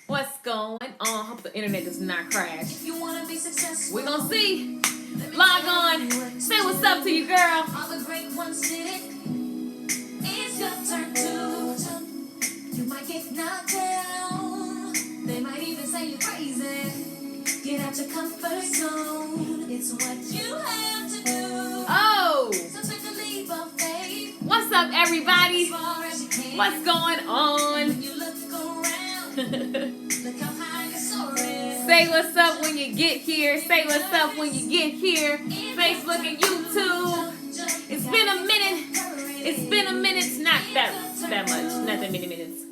What's going on? Hope the internet does not crash. If you wanna be successful, We're gonna see. Log on. Say what's up to you, girl. all the great ones did it. It's your turn to jump. You might get knocked down. They might even say you're crazy. Get out your comfort zone. It's what you have to do. Oh, So take a leap of faith. what's up, everybody? As far as you can. What's going on? When you look around, look how high you're soaring. Say what's up when you get here. Say what's up when you get here. Facebook and YouTube. It's been a minute. It's been a minute. Not that much. Not that many minutes.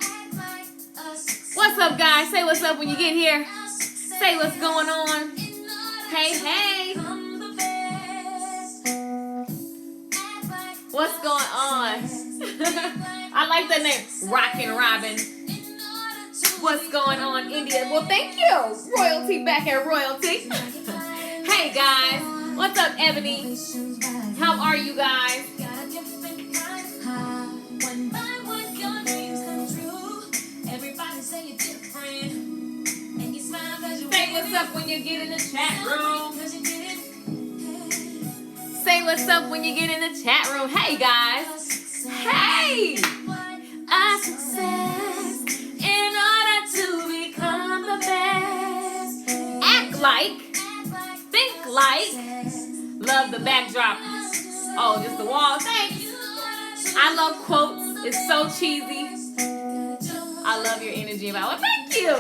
What's up, guys? Say what's up when you get here. Say what's going on. Hey, hey. What's going on? I like the name. Rockin' Robin. What's going on, India? Well, thank you. Royalty back at Royalty. Hey, guys. What's up, Ebony? How are you guys? Say what's up when you get in the chat room. Say what's up when you get in the chat room. Hey, guys. Hey. A success in order to become the best. Act like. Think like. Love the backdrop. Oh, just the wall. Thanks. I love quotes. It's so cheesy. I love your energy about it. Thank you.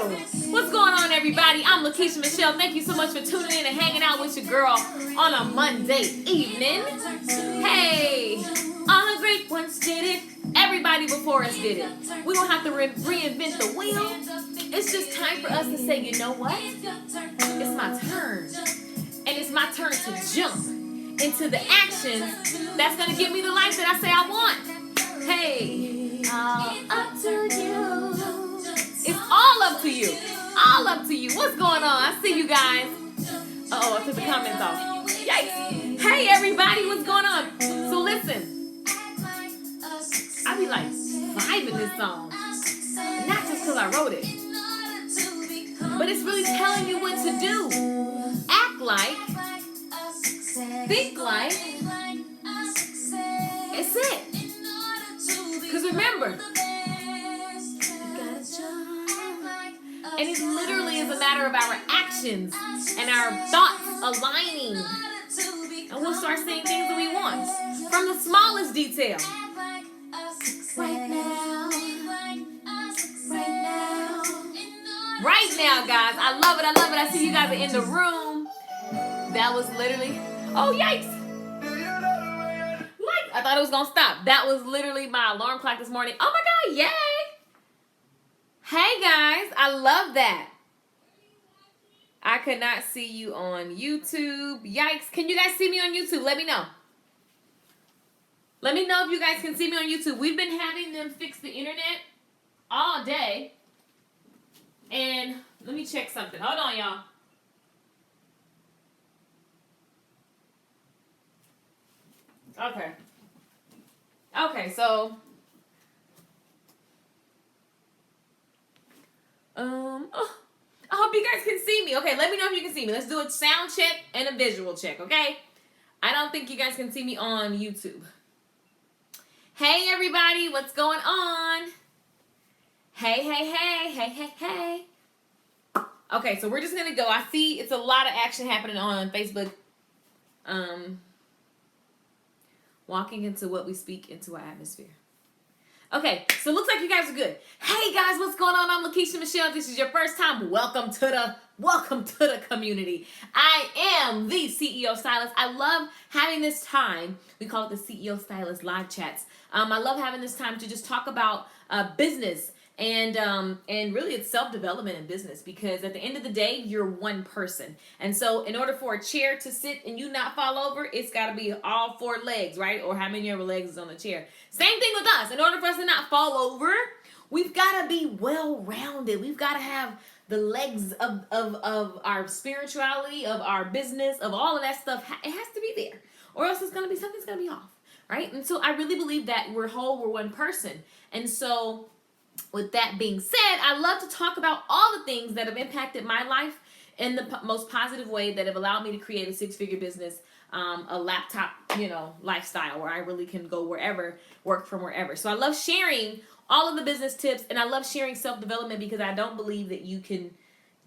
What's going on, everybody? I'm Lakeisha Michelle. Thank you so much for tuning in and hanging out with your girl on a Monday evening. Hey, all the great ones did it. Everybody before us did it. We don't have to reinvent the wheel. It's just time for us to say, you know what? It's my turn. And it's my turn to jump into the action that's going to give me the life that I say I want. Hey, all up to you. It's all up to you. All up to you. What's going on? I see you guys. Uh-oh, I took the comments off. Yikes. Hey, everybody. What's going on? So listen. I be like vibing this song. Not just because I wrote it. But it's really telling you what to do. Act like. Think like. It's it. Because remember. And it literally is a matter of our actions and our thoughts aligning. And we'll start seeing things that we want. From the smallest detail. Right now. Right now. Right now, guys. I love it. I love it. I see you guys are in the room. That was literally... Oh, yikes. I thought it was going to stop. That was literally my alarm clock this morning. Oh, my God. Yay. Hey, guys. I love that. I could not see you on YouTube. Yikes. Can you guys see me on YouTube? Let me know. Let me know if you guys can see me on YouTube. We've been having them fix the internet all day. And let me check something. Hold on, y'all. Okay. Okay, so... I hope you guys can see me. Okay, let me know if you can see me. Let's do a sound check and a visual check, okay? I don't think you guys can see me on YouTube. Hey, everybody. What's going on? Hey, hey, hey. Hey, hey, hey. Okay, so we're just going to go. I see it's a lot of action happening on Facebook. Walking into what we speak into our atmosphere. Okay, so it looks like you guys are good. Hey guys, what's going on? I'm Lakeisha Michelle. If this is your first time, welcome to the community. I am the CEO Stylist. I love having this time. We call it the CEO Stylist live chats. I love having this time to just talk about business and really it's self-development in business, because at the end of the day, you're one person. And so in order for a chair to sit and you not fall over, it's got to be all four legs, right? Or how many of your legs is on the chair. Same thing with us. In order for us to not fall over, we've got to be well-rounded. We've got to have the legs of our spirituality, of our business, of all of that stuff. It has to be there, or else it's going to be, something's going to be off, right? And so I really believe that we're whole, we're one person. And so with that being said, I love to talk about all the things that have impacted my life in the most positive way that have allowed me to create a six-figure business, a laptop, lifestyle where I really can go wherever, work from wherever. So I love sharing all of the business tips, and I love sharing self-development because I don't believe that you can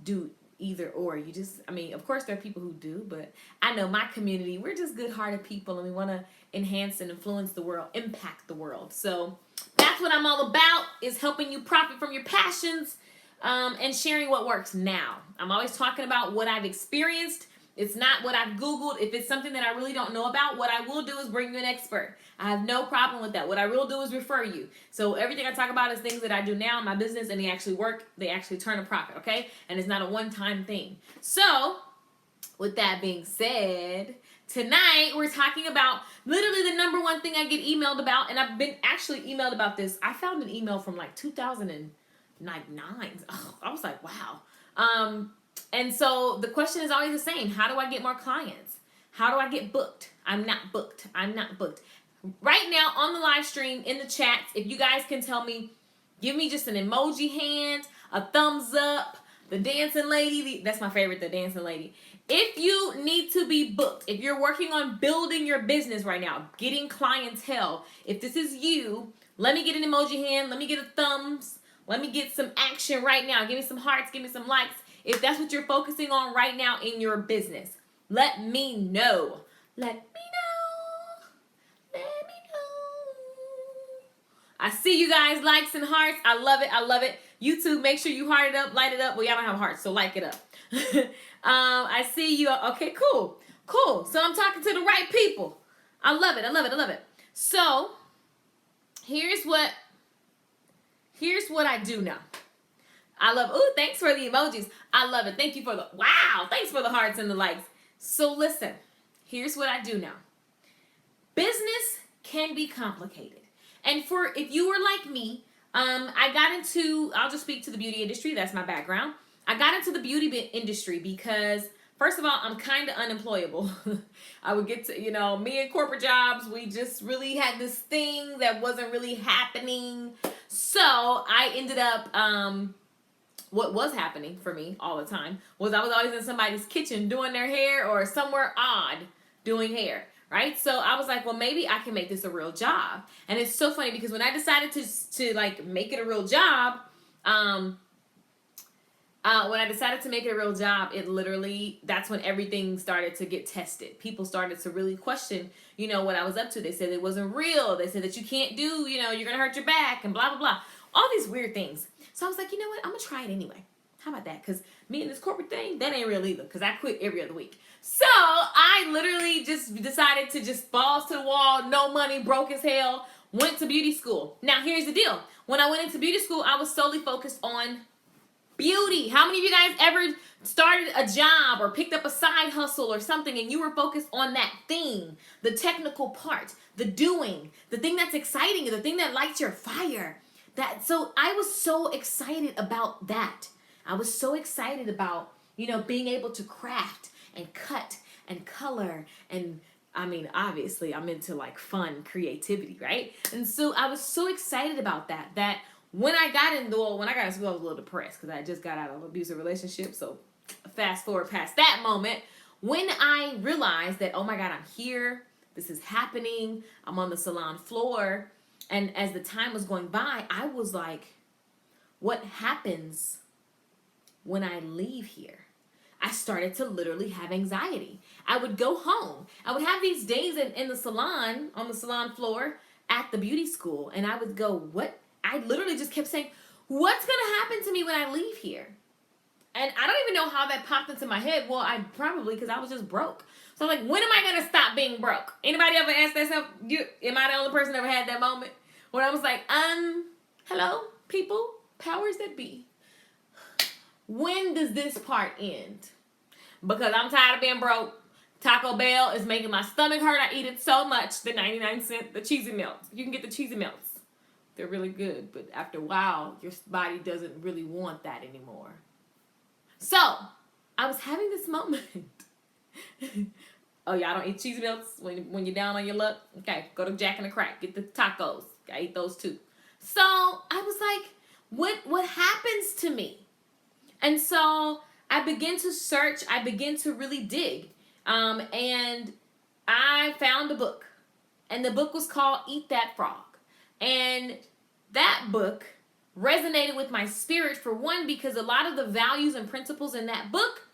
do either or. Of course there are people who do, but I know my community, we're just good-hearted people, and we want to enhance and influence the world, impact the world. So that's what I'm all about, is helping you profit from your passions, and sharing what works now. I'm always talking about what I've experienced. It's not what I've Googled. If it's something that I really don't know about, what I will do is bring you an expert. I have no problem with that. What I will do is refer you. So everything I talk about is things that I do now in my business, and they actually work. They actually turn a profit, okay? And it's not a one-time thing. So with that being said, tonight we're talking about literally the number one thing I get emailed about, and I've been actually emailed about this. I found an email from like 2009. Oh, I was like, wow. And so the question is always the same. How do I get more clients? How do I get booked? I'm not booked. Right now on the live stream, in the chats, if you guys can tell me, give me just an emoji hand, a thumbs up, the dancing lady. That's my favorite, the dancing lady. If you need to be booked, if you're working on building your business right now, getting clientele, if this is you, let me get an emoji hand. Let me get a thumbs. Let me get some action right now. Give me some hearts. Give me some likes. If that's what you're focusing on right now in your business, let me know. Let me know. Let me know. I see you guys, likes and hearts. I love it. I love it. YouTube, make sure you heart it up, light it up. Well, y'all don't have hearts, so like it up. I see you. Okay, cool. Cool. So I'm talking to the right people. I love it. I love it. I love it. So here's what I do now. I love, thanks for the emojis. I love it. Thank you for thanks for the hearts and the likes. So listen, here's what I do now. Business can be complicated. And if you were like me, I'll just speak to the beauty industry. That's my background. I got into the beauty industry because, first of all, I'm kind of unemployable. I would get to, me and corporate jobs, we just really had this thing that wasn't really happening. So I ended up, what was happening for me all the time was I was always in somebody's kitchen doing their hair or somewhere odd doing hair, right? So I was like, well, maybe I can make this a real job. And it's so funny because when I decided to like make it a real job, it literally, that's when everything started to get tested. People started to really question, what I was up to. They said it wasn't real. They said that you can't do, you're going to hurt your back and blah, blah, blah. All these weird things. So I was like, you know what? I'm going to try it anyway. How about that? Because me and this corporate thing, that ain't real either. Because I quit every other week. So I literally just decided to just balls to the wall, no money, broke as hell, went to beauty school. Now, here's the deal. When I went into beauty school, I was solely focused on beauty. How many of you guys ever started a job or picked up a side hustle or something and you were focused on that thing, the technical part, the doing, the thing that's exciting, the thing that lights your fire? So I was so excited about that. I was so excited about, being able to craft and cut and color. And obviously I'm into like fun creativity, right? And so I was so excited about that when I got in school, I was a little depressed because I just got out of an abusive relationship. So fast forward past that moment, when I realized that, oh my God, I'm here. This is happening. I'm on the salon floor. And as the time was going by, I was like, what happens when I leave here? I started to literally have anxiety. I would go home. I would have these days in the salon, on the salon floor at the beauty school. And I would go, what? I literally just kept saying, what's going to happen to me when I leave here? And I don't even know how that popped into my head. Well, because I was just broke. So I'm like, when am I going to stop being broke? Anybody ever asked themselves, am I the only person that ever had that moment? When I was like, hello, people, powers that be. When does this part end? Because I'm tired of being broke. Taco Bell is making my stomach hurt. I eat it so much. The 99-cent, the cheesy melts. You can get the cheesy melts. They're really good. But after a while, your body doesn't really want that anymore. So, I was having this moment. Oh, y'all don't eat cheesy melts when you're down on your luck? Okay, go to Jack and the Crack. Get the tacos. I eat those too. So, I was like, what happens to me? And so I begin to search. I begin to really dig. And I found a book. And the book was called Eat That Frog. And that book resonated with my spirit, for one, because a lot of the values and principles in that book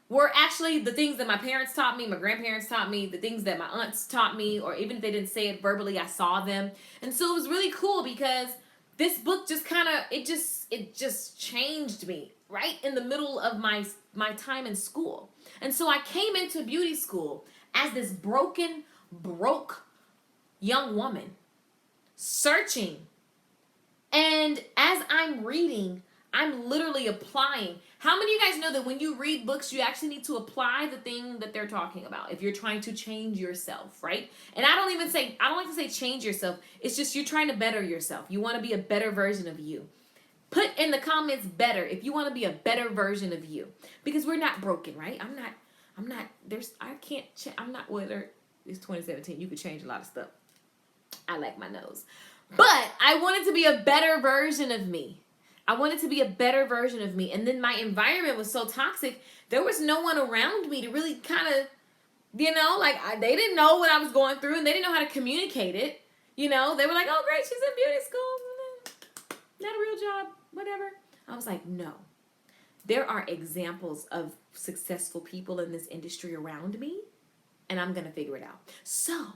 were actually the things that my parents taught me, my grandparents taught me, the things that my aunts taught me, or even if they didn't say it verbally, I saw them. And so it was really cool because this book just kind of, it just changed me right in the middle of my time in school. And so I came into beauty school as this broke young woman, searching. And as I'm reading, I'm literally applying. How many of you guys know that when you read books, you actually need to apply the thing that they're talking about if you're trying to change yourself, right? And I don't like to say change yourself. It's just you're trying to better yourself. You want to be a better version of you. Put in the comments better if you want to be a better version of you. Because we're not broken, right? I'm not, whether it's 2017, you could change a lot of stuff. I like my nose. But I wanted to be a better version of me. I wanted to be a better version of me. And then my environment was so toxic, there was no one around me to really kind of, they didn't know what I was going through and they didn't know how to communicate it. They were like, oh, great, she's in beauty school. Not a real job, whatever. I was like, no. There are examples of successful people in this industry around me, and I'm going to figure it out. So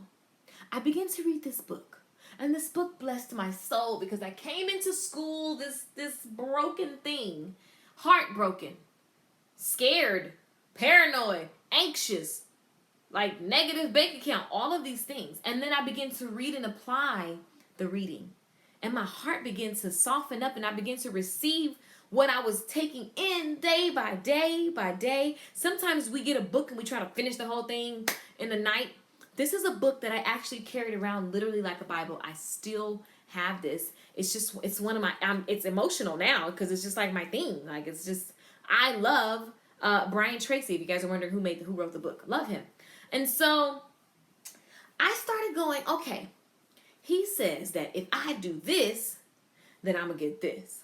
I began to read this book. And this book blessed my soul because I came into school this broken thing, heartbroken, scared, paranoid, anxious, like negative bank account, all of these things. And then I began to read and apply the reading. And my heart began to soften up and I began to receive what I was taking in day by day by day. Sometimes we get a book and we try to finish the whole thing in the night. This is a book that I actually carried around literally like a Bible. I still have this. It's one of my, it's emotional now because it's just like my thing. Like it's just, I love Brian Tracy. If you guys are wondering who wrote the book, love him. And so I started going, okay, he says that if I do this, then I'm gonna get this.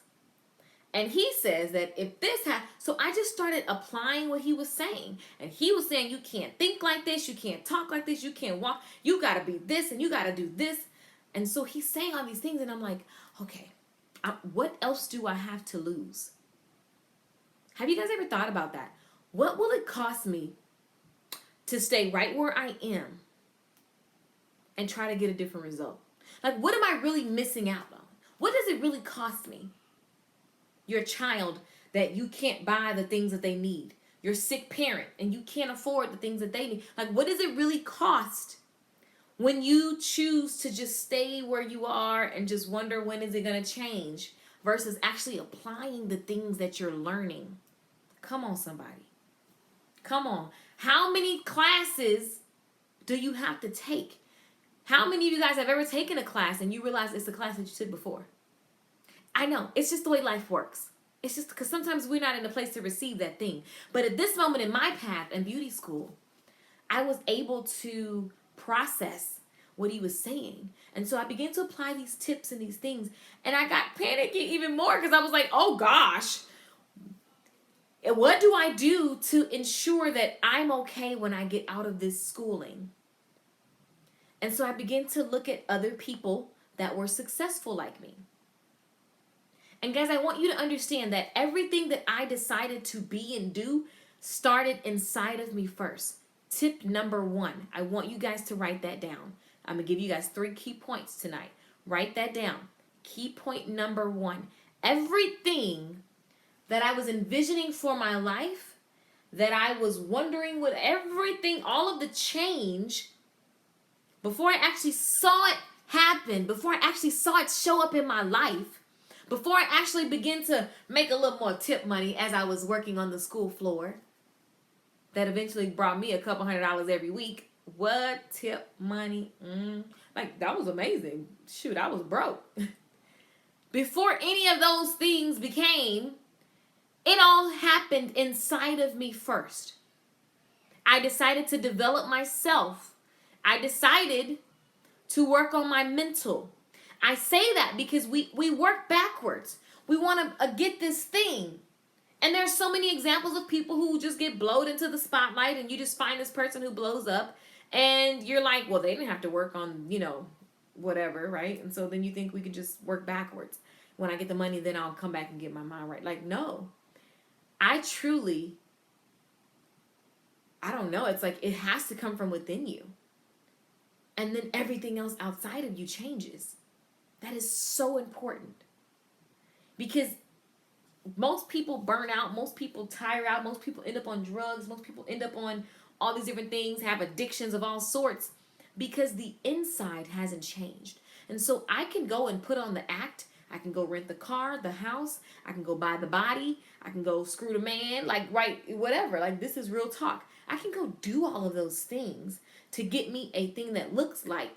And he says that if this happens, so I just started applying what he was saying. And he was saying, you can't think like this, you can't talk like this, you can't walk, you got to be this, and you got to do this. And so he's saying all these things, and I'm like, okay, what else do I have to lose? Have you guys ever thought about that? What will it cost me to stay right where I am and try to get a different result? Like, what am I really missing out on? What does it really cost me? Your child that you can't buy the things that they need. Your sick parent and you can't afford the things that they need. Like, what does it really cost when you choose to just stay where you are and just wonder when is it going to change versus actually applying the things that you're learning? Come on, somebody. Come on. How many classes do you have to take? How many of you guys have ever taken a class and you realize it's a class that you took before? I know, it's just the way life works. It's just because sometimes we're not in a place to receive that thing. But at this moment in my path in beauty school, I was able to process what he was saying. And so I began to apply these tips and these things. And I got panicky even more because I was like, oh gosh, what do I do to ensure that I'm okay when I get out of this schooling? And so I began to look at other people that were successful like me. And guys, I want you to understand that everything that I decided to be and do started inside of me first. Tip number 1. I want you guys to write that down. I'm going to give you guys 3 key points tonight. Write that down. Key point number 1. Everything that I was envisioning for my life, that I was wondering what everything, all of the change, before I actually saw it happen, before I actually saw it show up in my life, before I actually began to make a little more tip money as I was working on the school floor, that eventually brought me a couple $100 every week. What? Tip money? Like, that was amazing. Shoot, I was broke. Before any of those things became, it all happened inside of me first. I decided to develop myself. I decided to work on my mental. I say that because we work backwards. We want to get this thing. And there's so many examples of people who just get blowed into the spotlight, and you just find this person who blows up, and you're like, well, they didn't have to work on, whatever, right? And so then you think we could just work backwards. When I get the money, then I'll come back and get my mind right. Like, no. I don't know. It's like it has to come from within you. And then everything else outside of you changes. That is so important. Because most people burn out, most people tire out, most people end up on drugs, most people end up on all these different things, have addictions of all sorts, because the inside hasn't changed. And so I can go and put on the act. I can go rent the car, the house. I can go buy the body. I can go screw the man, whatever. Like, this is real talk. I can go do all of those things to get me a thing that looks like.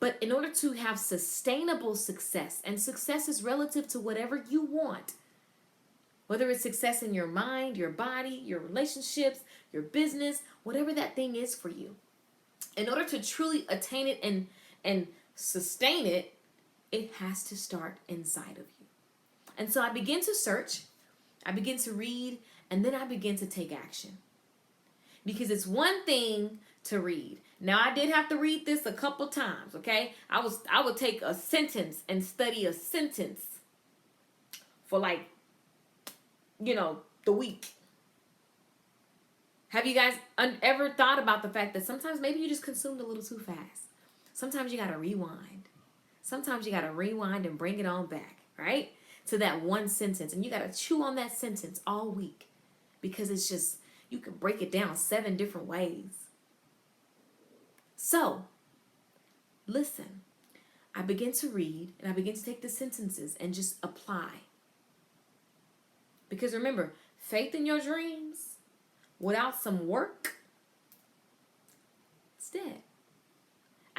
But in order to have sustainable success, and success is relative to whatever you want, whether it's success in your mind, your body, your relationships, your business, whatever that thing is for you. In order to truly attain it and sustain it, it has to start inside of you. And so I begin to search, I begin to read, and then I begin to take action. Because it's one thing to read. Now, I did have to read this a couple times, okay? I would take a sentence and study a sentence for the week. Have you guys ever thought about the fact that sometimes maybe you just consumed a little too fast? Sometimes you got to rewind. Sometimes you got to rewind and bring it on back, right? To that one sentence. And you got to chew on that sentence all week. Because it's just, you can break it down 7 different ways. So, listen. I begin to read and I begin to take the sentences and just apply. Because remember, faith in your dreams without some work, it's dead.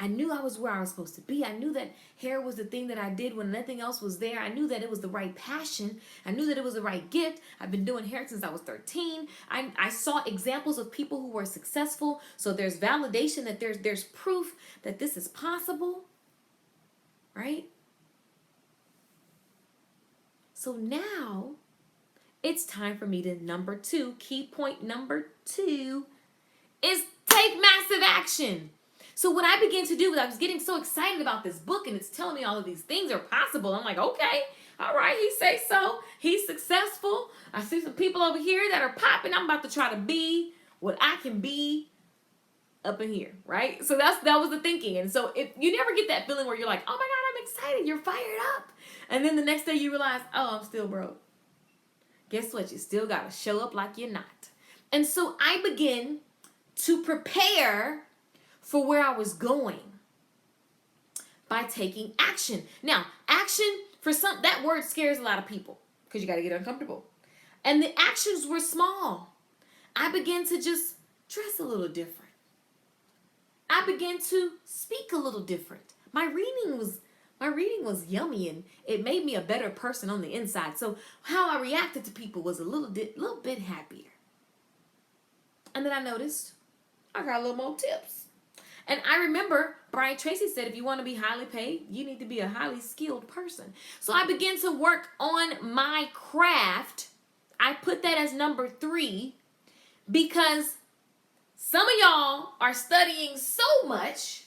I knew I was where I was supposed to be. I knew that hair was the thing that I did when nothing else was there. I knew that it was the right passion. I knew that it was the right gift. I've been doing hair since I was 13. I saw examples of people who were successful. So there's validation that there's proof that this is possible. Right? So now it's time for me to number 2. Key point number 2 is take massive action. So what I began to do was I was getting so excited about this book and it's telling me all of these things are possible. I'm like, okay, all right, he say so. He's successful. I see some people over here that are popping. I'm about to try to be what I can be up in here, right? So that was the thinking. And so if you never get that feeling where you're like, oh my God, I'm excited. You're fired up. And then the next day you realize, oh, I'm still broke. Guess what? You still got to show up like you're not. And so I begin to prepare for where I was going by taking action. Now, action, that word scares a lot of people because you got to get uncomfortable. And the actions were small. I began to just dress a little different. I began to speak a little different. My reading was yummy and it made me a better person on the inside. So how I reacted to people was a little bit happier. And then I noticed I got a little more tips. And I remember Brian Tracy said, if you want to be highly paid, you need to be a highly skilled person. So I began to work on my craft. I put that as number 3 because some of y'all are studying so much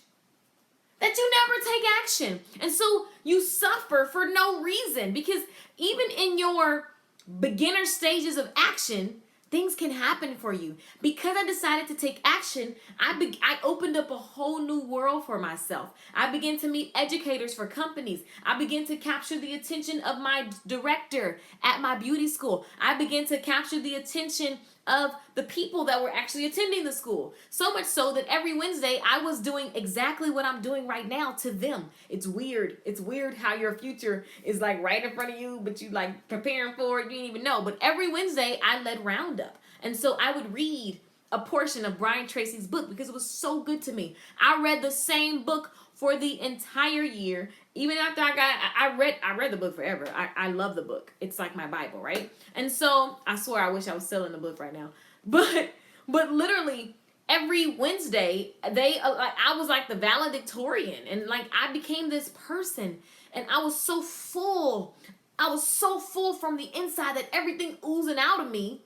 that you never take action. And so you suffer for no reason because even in your beginner stages of action, things can happen for you. Because I decided to take action, I opened up a whole new world for myself. I began to meet educators for companies. I began to capture the attention of my director at my beauty school. I began to capture the attention of the people that were actually attending the school. So much so that every Wednesday I was doing exactly what I'm doing right now to them. It's weird. It's weird how your future is like right in front of you, but you like preparing for it. You didn't even know. But every Wednesday I led Roundup. And so I would read a portion of Brian Tracy's book because it was so good to me. I read the same book for the entire year. Even after I read the book forever. I love the book. It's like my Bible, right? And so I swear I wish I was selling the book right now. But literally every Wednesday I was like the valedictorian and like I became this person and I was so full I was so full from the inside that everything oozing out of me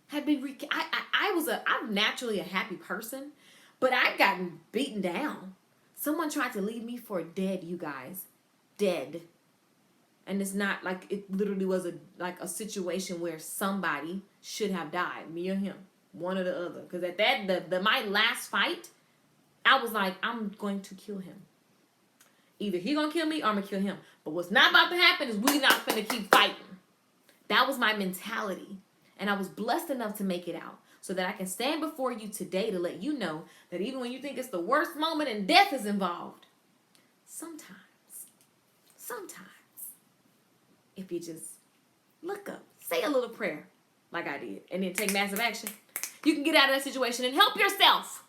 had been I'm naturally a happy person, but I'd gotten beaten down. Someone tried to leave me for dead, you guys. Dead. And it's not like it literally was a situation where somebody should have died, me or him, one or the other. Because at my last fight, I was like, I'm going to kill him. Either he gonna kill me or I'm gonna kill him. But what's not about to happen is we not gonna keep fighting. That was my mentality. And I was blessed enough to make it out so that I can stand before you today to let you know that even when you think it's the worst moment and death is involved, sometimes, if you just look up, say a little prayer like I did, and then take massive action, you can get out of that situation and help yourself.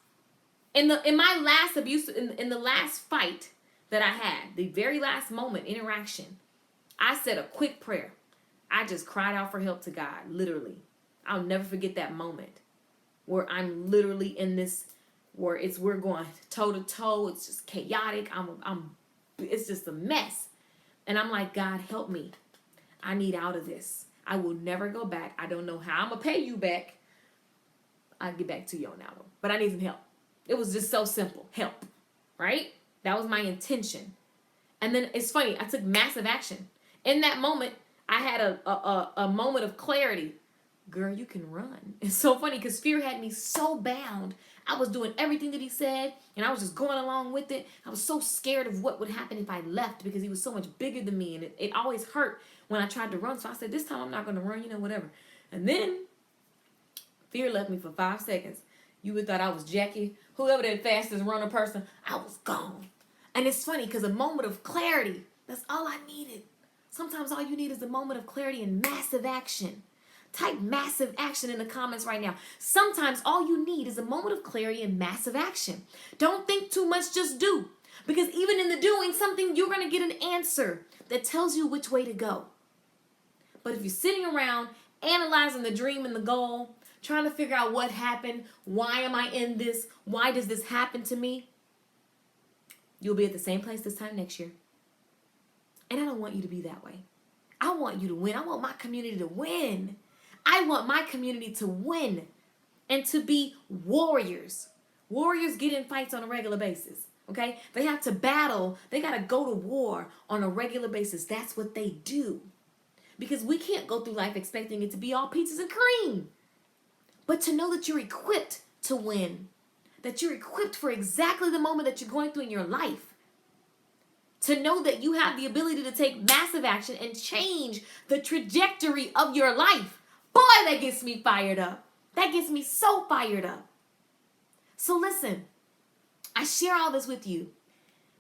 In my last abuse, in the last fight that I had, the very last moment, interaction, I said a quick prayer. I just cried out for help to God, literally. I'll never forget that moment where I'm literally in this, where we're going toe to toe. It's just chaotic. It's just a mess. And I'm like, God, help me. I need out of this. I will never go back. I don't know how I'm going to pay you back. I'll get back to you on that one. But I need some help. It was just so simple. Help. Right? That was my intention. And then it's funny. I took massive action. In that moment, I had a moment of clarity. Girl, you can run. It's so funny because fear had me so bound. I was doing everything that he said, and I was just going along with it. I was so scared of what would happen if I left because he was so much bigger than me, and it always hurt when I tried to run. So I said, this time I'm not going to run, whatever. And then fear left me for 5 seconds. You would thought I was Jackie, whoever that fastest runner person. I was gone. And it's funny because a moment of clarity, that's all I needed. Sometimes all you need is a moment of clarity and massive action. Type massive action in the comments right now. Sometimes all you need is a moment of clarity and massive action. Don't think too much, just do. Because even in the doing something, you're going to get an answer that tells you which way to go. But if you're sitting around analyzing the dream and the goal, trying to figure out what happened, why am I in this, why does this happen to me, you'll be at the same place this time next year. And I don't want you to be that way. I want you to win. I want my community to win. I want my community to win and to be warriors. Warriors get in fights on a regular basis, okay? They have to battle. They got to go to war on a regular basis. That's what they do. Because we can't go through life expecting it to be all peaches and cream. But to know that you're equipped to win, that you're equipped for exactly the moment that you're going through in your life, to know that you have the ability to take massive action and change the trajectory of your life. Boy, that gets me fired up. That gets me so fired up. So listen, I share all this with you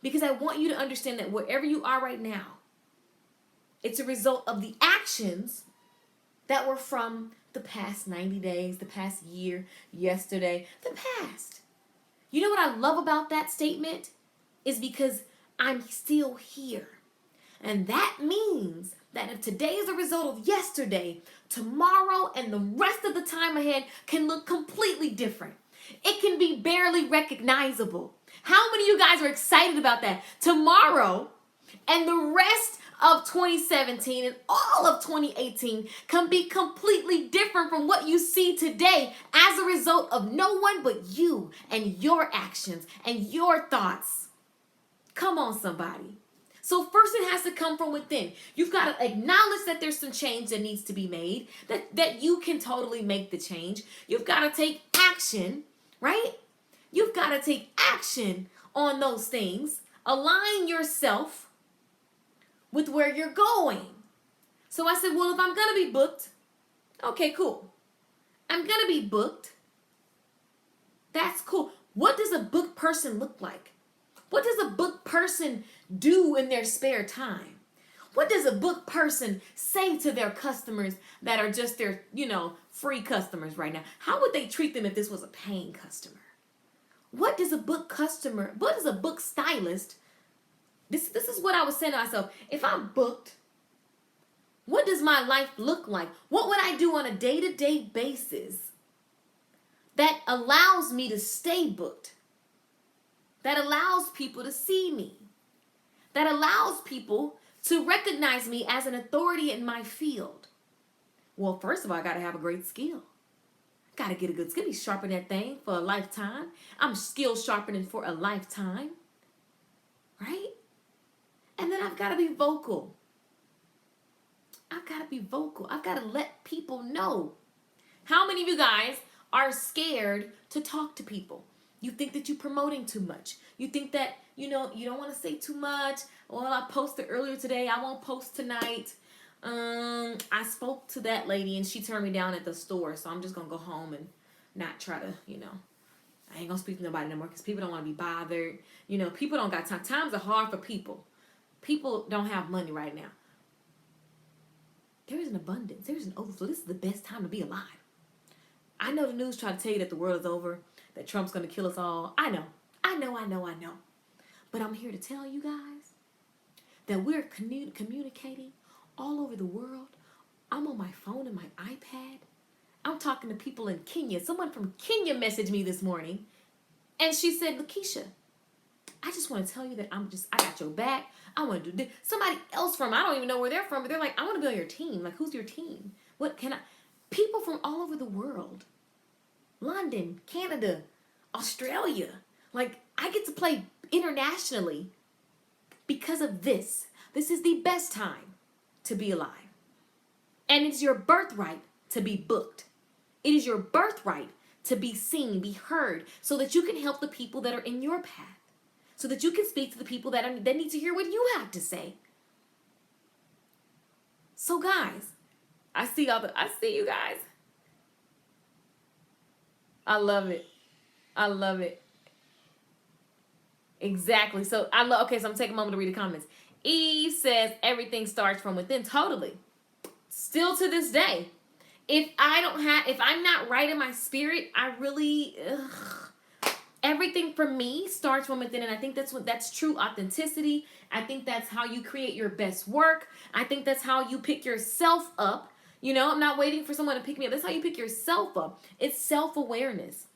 because I want you to understand that wherever you are right now, it's a result of the actions that were from the past 90 days, the past year, yesterday, the past. You know what I love about that statement is because I'm still here. And that means that if today is a result of yesterday, tomorrow and the rest of the time ahead can look completely different. It can be barely recognizable. How many of you guys are excited about that? Tomorrow and the rest of 2017 and all of 2018 can be completely different from what you see today as a result of no one but you and your actions and your thoughts. Come on, somebody. So first it has to come from within. You've got to acknowledge that there's some change that needs to be made, that you can totally make the change. You've got to take action, right? You've got to take action on those things. Align yourself with where you're going. So I said, well, if I'm going to be booked, okay, cool. I'm going to be booked. That's cool. What does a booked person look like? What does a booked person do in their spare time? What does a booked person say to their customers that are just their, free customers right now? How would they treat them if this was a paying customer? What does a booked stylist, this is what I was saying to myself. If I'm booked, what does my life look like? What would I do on a day-to-day basis that allows me to stay booked? That allows people to see me. That allows people to recognize me as an authority in my field? Well, first of all, I got to have a great skill. Got to get a good skill. Be sharpen that thing for a lifetime. I'm skill sharpening for a lifetime. Right? And then I've got to be vocal. I've got to be vocal. I've got to let people know. How many of you guys are scared to talk to people? You think that you're promoting too much. You think that, you don't want to say too much. Well, I posted earlier today. I won't post tonight. I spoke to that lady and she turned me down at the store. So I'm just going to go home and not try to, I ain't going to speak to nobody no more because people don't want to be bothered. People don't got time. Times are hard for people. People don't have money right now. There is an abundance. There is an overflow. This is the best time to be alive. I know the news try to tell you that the world is over, that Trump's going to kill us all. I know. But I'm here to tell you guys that we're communicating all over the world. I'm on my phone and my iPad. I'm talking to people in Kenya. Someone from Kenya messaged me this morning. And she said, Lakeisha, I just want to tell you that I got your back. I want to do this. Somebody else I don't even know where they're from, but they're like, I want to be on your team. Like, who's your team? People from all over the world. London, Canada, Australia. Like, I get to play internationally because of this. This is the best time to be alive. And it's your birthright to be booked. It is your birthright to be seen, be heard, so that you can help the people that are in your path. So that you can speak to the people that need to hear what you have to say. So guys, I see you guys. I love it. Exactly. So so I'm taking a moment to read the comments. Eve says everything starts from within. Totally. Still to this day. If I'm not right in my spirit, everything for me starts from within, and I think that's true authenticity. I think that's how you create your best work. I think that's how you pick yourself up. I'm not waiting for someone to pick me up. That's how you pick yourself up. It's self-awareness.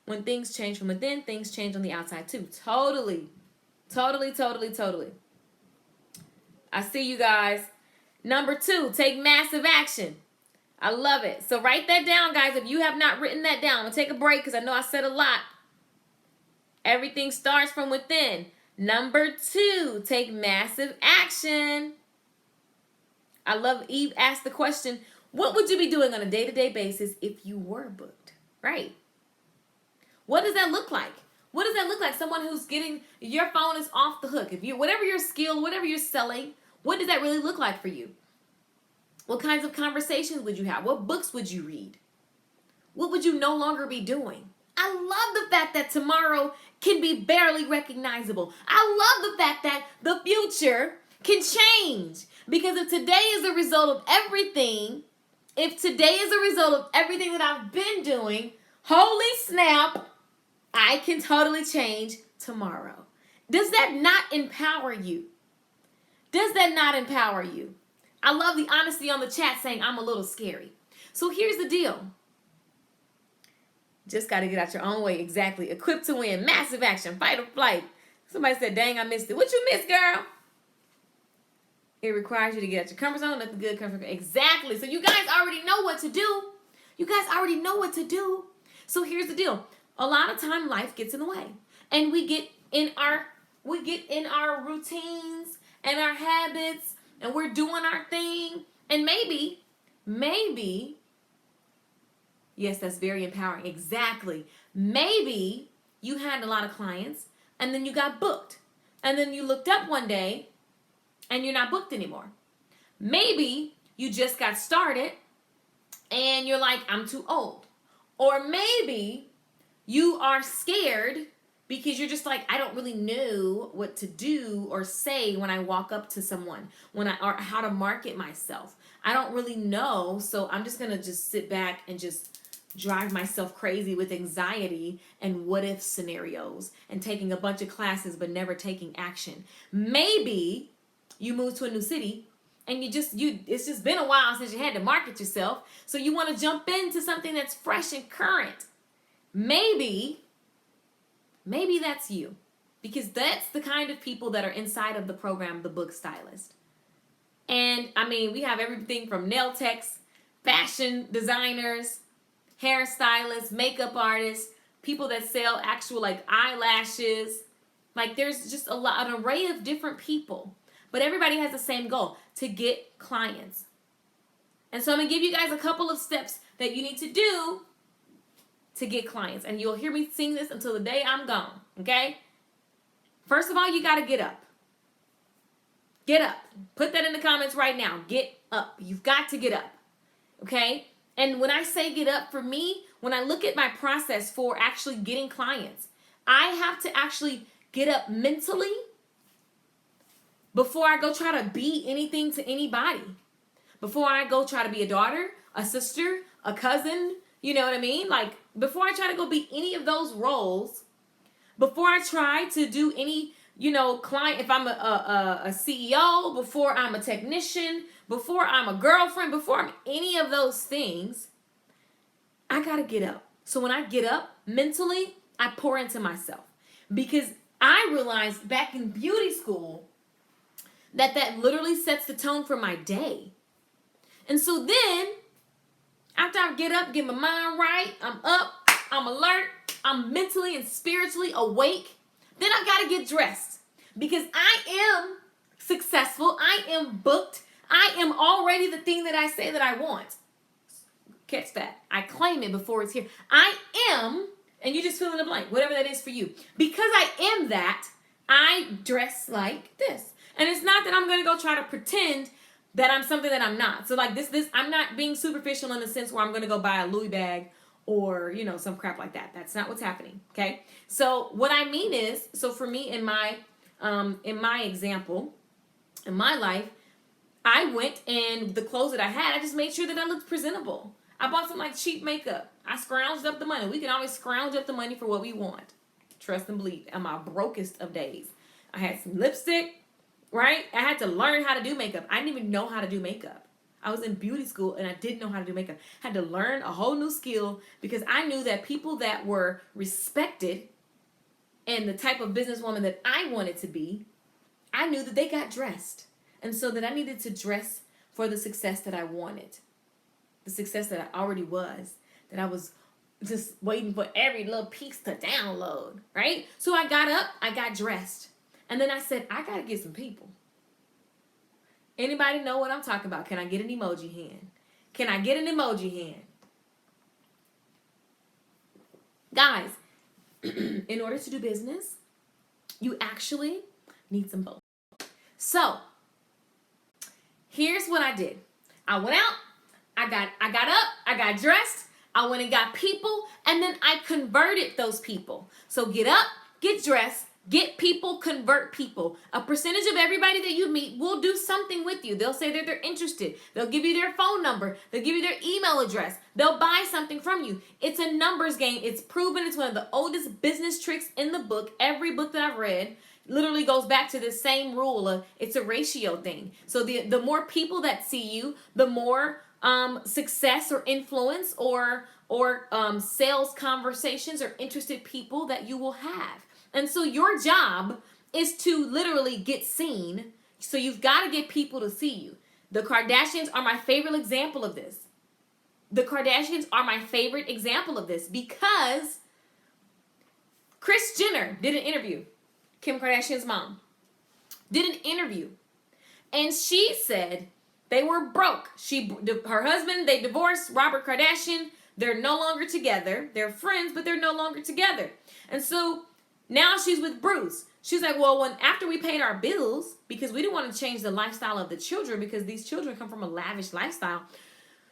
When things change from within, things change on the outside too. Totally. I see you guys. Number 2, take massive action. I love it. So write that down, guys. If you have not written that down, I'm going to take a break because I know I said a lot. Everything starts from within. Number 2, take massive action. I love Eve asked the question, what would you be doing on a day-to-day basis if you were booked? Right. What does that look like? What does that look like? Someone who's getting, your phone is off the hook. Whatever your skill, whatever you're selling, what does that really look like for you? What kinds of conversations would you have? What books would you read? What would you no longer be doing? I love the fact that tomorrow can be barely recognizable. I love the fact that the future can change. Because if today is a result of everything, that I've been doing, holy snap, I can totally change tomorrow. Does that not empower you? I love the honesty on the chat saying I'm a little scary. So here's the deal. Just got to get out your own way. Exactly. Equipped to win. Massive action. Fight or flight. Somebody said, dang, I missed it. What you missed, girl? It requires you to get out your comfort zone. Let the good come from. Exactly. So you guys already know what to do. So here's the deal. A lot of time life gets in the way. And we get in our routines and our habits. And we're doing our thing. And maybe, yes, that's very empowering. Exactly. Maybe you had a lot of clients and then you got booked. And then you looked up one day and you're not booked anymore. Maybe you just got started and you're like, I'm too old. Or maybe you are scared because you're just like, I don't really know what to do or say when I walk up to someone, or how to market myself. I don't really know, so I'm just going to just sit back and just drive myself crazy with anxiety and what if scenarios and taking a bunch of classes but never taking action. Maybe you moved to a new city and it's just been a while since you had to market yourself, so you want to jump into something that's fresh and current. Maybe that's you, because that's the kind of people that are inside of the program, the book Stylist. And I mean, we have everything from nail techs, fashion designers, hairstylists, makeup artists, people that sell actual like eyelashes. Like there's just an array of different people. But everybody has the same goal, to get clients. And so I'm going to give you guys a couple of steps that you need to do to get clients. And you'll hear me sing this until the day I'm gone, okay? First of all, you got to get up. Get up. Put that in the comments right now. Get up. You've got to get up, okay? And when I say get up, for me, when I look at my process for actually getting clients, I have to actually get up mentally before I go try to be anything to anybody. Before I go try to be a daughter, a sister, a cousin, you know what I mean? Like, before I try to go be any of those roles, before I try to do any, client, if I'm a CEO, before I'm a technician, before I'm a girlfriend, before I'm any of those things, I got to get up. So when I get up mentally, I pour into myself. Because I realized back in beauty school that literally sets the tone for my day. And so then, after I get up, get my mind right, I'm up, I'm alert, I'm mentally and spiritually awake, then I've got to get dressed. Because I am successful, I am booked, I am already the thing that I say that I want. Catch that. I claim it before it's here. I am, and you just fill in the blank, whatever that is for you. Because I am that, I dress like this. And it's not that I'm going to go try to pretend that I'm something that I'm not. So like this, I'm not being superficial in the sense where I'm going to go buy a Louis bag or, some crap like that. That's not what's happening. Okay. So what I mean is, so for me in my example, in my life, I went and the clothes that I had, I just made sure that I looked presentable. I bought some like cheap makeup. I scrounged up the money. We can always scrounge up the money for what we want. Trust and believe. On my brokest of days, I had some lipstick. Right? I had to learn how to do makeup. I didn't even know how to do makeup. I was in beauty school and I didn't know how to do makeup. I had to learn a whole new skill because I knew that people that were respected and the type of businesswoman that I wanted to be, I knew that they got dressed. And so that I needed to dress for the success that I wanted. The success that I already was. That I was just waiting for every little piece to download. Right? So I got up, I got dressed. And then I said, I got to get some people. Anybody know what I'm talking about? Can I get an emoji hand? Can I get an emoji hand? Guys, in order to do business, you actually need some both. So, here's what I did. I went out, I got up, I got dressed, I went and got people, and then I converted those people. So get up, get dressed, get people, convert people. A percentage of everybody that you meet will do something with you. They'll say that they're interested. They'll give you their phone number. They'll give you their email address. They'll buy something from you. It's a numbers game. It's proven. It's one of the oldest business tricks in the book. Every book that I've read literally goes back to the same rule of it's a ratio thing. So the more people that see you, the more success or influence or sales conversations or interested people that you will have. And so your job is to literally get seen. So you've got to get people to see you. The Kardashians are my favorite example of this. The Kardashians are my favorite example of this because Kris Jenner did an interview. Kim Kardashian's mom did an interview. And she said they were broke. Her husband, they divorced, Robert Kardashian. They're no longer together. They're friends, but they're no longer together. And so now she's with Bruce. She's like, well, after we paid our bills, because we didn't want to change the lifestyle of the children because these children come from a lavish lifestyle.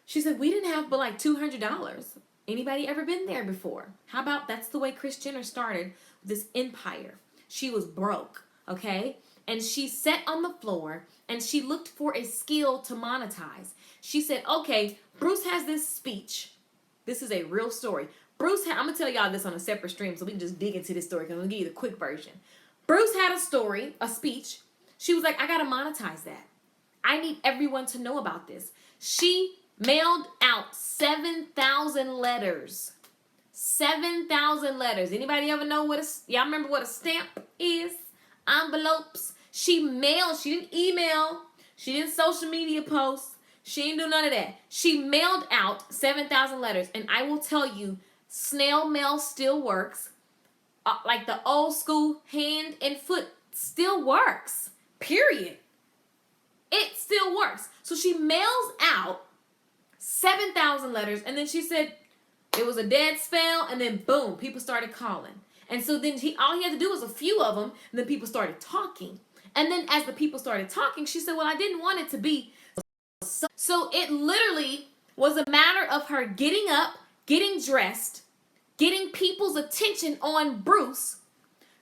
She said, we didn't have but like $200. Anybody ever been there before? How about that's the way Kris Jenner started this empire. She was broke, okay? And she sat on the floor and she looked for a skill to monetize. She said, okay, Bruce has this speech. This is a real story. I'm going to tell y'all this on a separate stream so we can just dig into this story because I'm going to give you the quick version. Bruce had a speech. She was like, I got to monetize that. I need everyone to know about this. She mailed out 7,000 letters. 7,000 letters. Anybody ever know y'all remember what a stamp is? Envelopes. She didn't email. She didn't social media post. She didn't do none of that. She mailed out 7,000 letters. And I will tell you, snail mail still works. Like the old school hand and foot still works. Period. It still works. So she mails out 7,000 letters. And then she said it was a dead spell. And then boom, people started calling. And so then all he had to do was a few of them. And then people started talking. And then as the people started talking, she said, well, I didn't want it to be. So it literally was a matter of her getting up, getting dressed, getting people's attention on Bruce,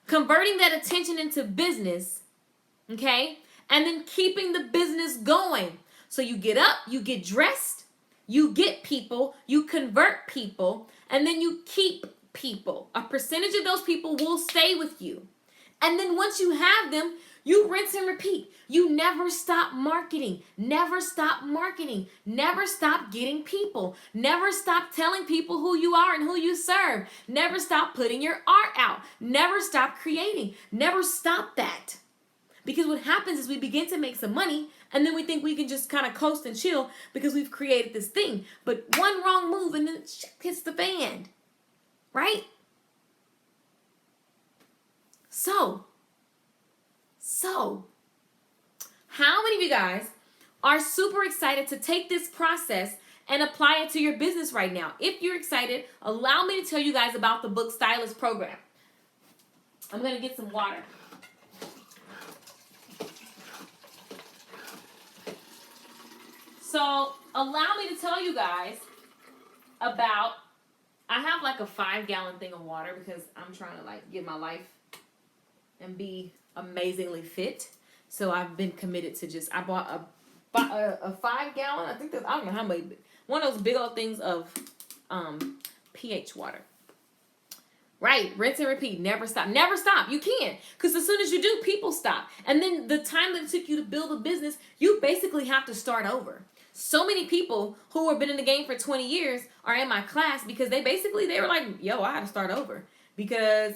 converting that attention into business, okay? And then keeping the business going. So you get up, you get dressed, you get people, you convert people, and then you keep people. A percentage of those people will stay with you. And then once you have them, you rinse and repeat. You never stop marketing. Never stop marketing. Never stop getting people. Never stop telling people who you are and who you serve. Never stop putting your art out. Never stop creating. Never stop that. Because what happens is we begin to make some money and then we think we can just kind of coast and chill because we've created this thing. But one wrong move and then shit hits the fan. Right? So, how many of you guys are super excited to take this process and apply it to your business right now? If you're excited, allow me to tell you guys about the Book Stylist program. I'm going to get some water. So, allow me to tell you guys about, I have like a 5-gallon thing of water because I'm trying to like get my life and be amazingly fit. So I've been committed to just, I bought a 5-gallon, I think that's, I don't know how many, one of those big old things of pH water. Right, rinse and repeat, never stop. Never stop, you can't. Because as soon as you do, people stop. And then the time that it took you to build a business, you basically have to start over. So many people who have been in the game for 20 years are in my class because they were like, yo, I had to start over. Because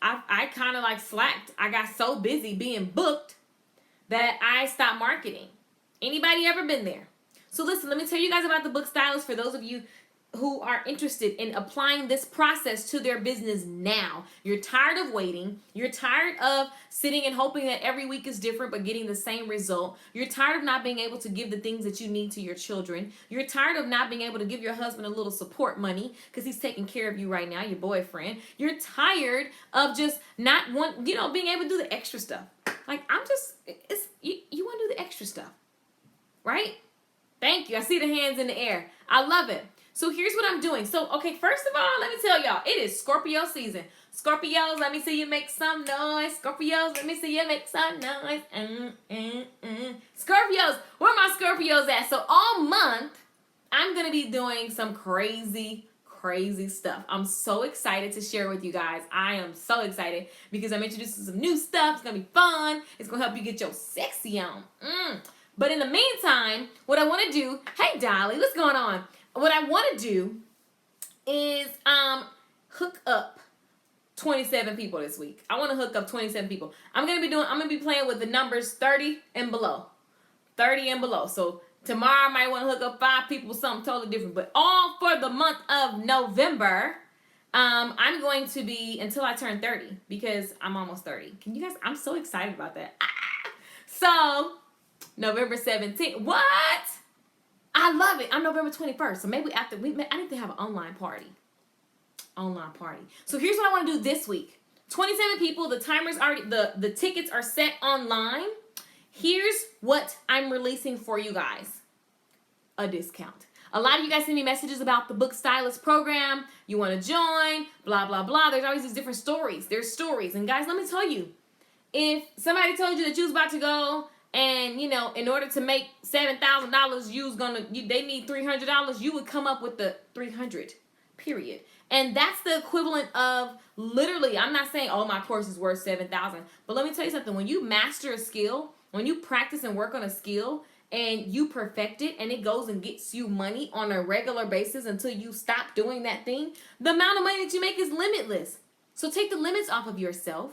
I kind of like slacked. I got so busy being booked that I stopped marketing. Anybody ever been there? So listen, let me tell you guys about the Book Stylist for those of you who are interested in applying this process to their business now. You're tired of waiting. You're tired of sitting and hoping that every week is different but getting the same result. You're tired of not being able to give the things that you need to your children. You're tired of not being able to give your husband a little support money because he's taking care of you right now, your boyfriend. You're tired of just not being able to do the extra stuff. Like, you want to do the extra stuff, right? Thank you. I see the hands in the air. I love it. So here's what I'm doing. So, okay, first of all, let me tell y'all, it is Scorpio season. Scorpios, let me see you make some noise. Scorpios, let me see you make some noise. Scorpios, where my Scorpios at? So all month, I'm going to be doing some crazy stuff. I'm so excited to share with you guys. I am so excited because I'm introducing some new stuff. It's going to be fun. It's going to help you get your sexy on. But in the meantime, what I want to do, hey, Dolly, what's going on? What I want to do is hook up 27 people this week. I want to hook up 27 people. I'm going to be playing with the numbers 30 and below. 30 and below. So tomorrow I might want to hook up 5 people with something totally different. But all for the month of November, I'm going to be until I turn 30 because I'm almost 30. Can you guys, I'm so excited about that. So November 17th. What? I love it. I'm November 21st. So maybe after I need to have an online party. So here's what I want to do this week. 27 people. The timer's already, the tickets are set online. Here's what I'm releasing for you guys. A discount. A lot of you guys send me messages about the Book Stylist program. You want to join, blah, blah, blah. There's always these different stories. There's stories. And guys, let me tell you, if somebody told you that you was about to go and, in order to make $7,000, they need $300, you would come up with the 300, period. And that's the equivalent of literally, I'm not saying, oh, my course is worth $7,000. But let me tell you something. When you master a skill, when you practice and work on a skill and you perfect it and it goes and gets you money on a regular basis until you stop doing that thing, the amount of money that you make is limitless. So take the limits off of yourself.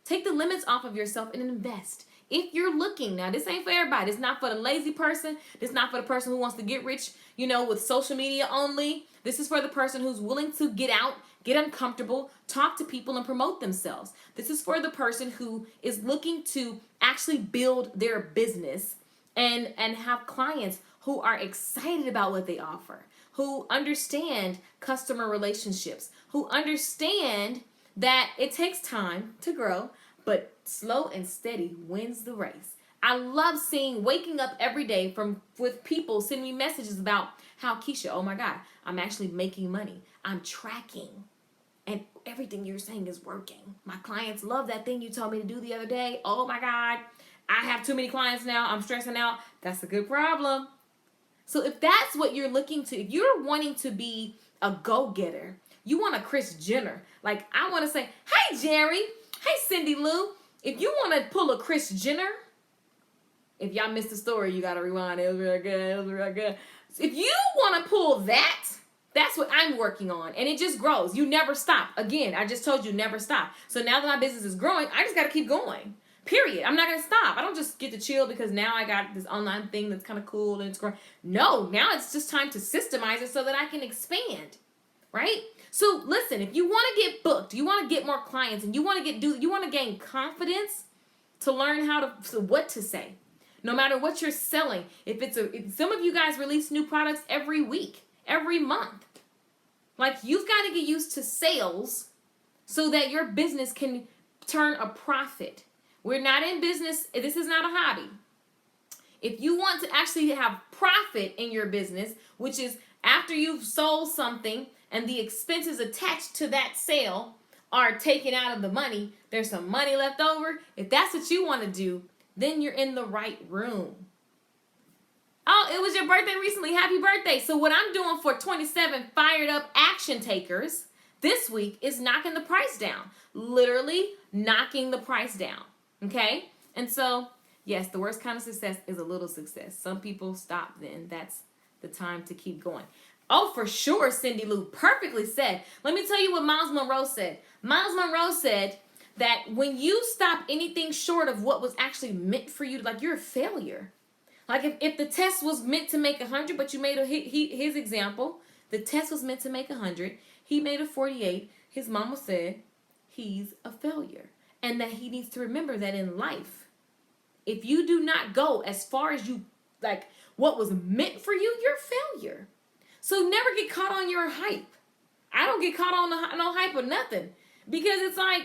Take the limits off of yourself and invest if you're looking, now this ain't for everybody. It's not for the lazy person. This is not for the person who wants to get rich, with social media only. This is for the person who's willing to get out, get uncomfortable, talk to people, and promote themselves. This is for the person who is looking to actually build their business and have clients who are excited about what they offer, who understand customer relationships, who understand that it takes time to grow, but slow and steady wins the race. I love waking up every day with people sending me messages about how, Keisha, oh my God, I'm actually making money. I'm tracking. And everything you're saying is working. My clients love that thing you told me to do the other day. Oh my God, I have too many clients now. I'm stressing out. That's a good problem. So if that's what you're looking to, if you're wanting to be a go-getter, you want a Kris Jenner. Like, I want to say, hey, Jerry. Hey, Cindy Lou. If you want to pull a Kris Jenner, if y'all missed the story, you got to rewind. It was really good. It was really good. If you want to pull that, that's what I'm working on. And it just grows. You never stop. Again, I just told you never stop. So now that my business is growing, I just got to keep going. Period. I'm not going to stop. I don't just get to chill because now I got this online thing that's kind of cool and it's growing. No, now it's just time to systemize it so that I can expand. Right? So listen, if you want to get booked, you want to get more clients, and you want to gain confidence to learn what to say. No matter what you're selling. If some of you guys release new products every week, every month. Like, you've got to get used to sales so that your business can turn a profit. We're not in business. This is not a hobby. If you want to actually have profit in your business, which is after you've sold something and the expenses attached to that sale are taken out of the money, there's some money left over. If that's what you want to do, then you're in the right room. Oh, it was your birthday recently. Happy birthday. So what I'm doing for 27 fired up action takers this week is knocking the price down. Literally knocking the price down. Okay? And so, yes, the worst kind of success is a little success. Some people stop then. That's the time to keep going. Oh, for sure, Cindy Lou. Perfectly said. Let me tell you what Myles Munroe said. Myles Munroe said that when you stop anything short of what was actually meant for you, like, you're a failure. Like, if the test was meant to make 100, but you made his example, the test was meant to make 100. He made a 48. His mama said he's a failure. And that he needs to remember that in life, if you do not go as far as what was meant for you, you're a failure. So never get caught on your hype. I don't get caught on no hype or nothing. Because it's like,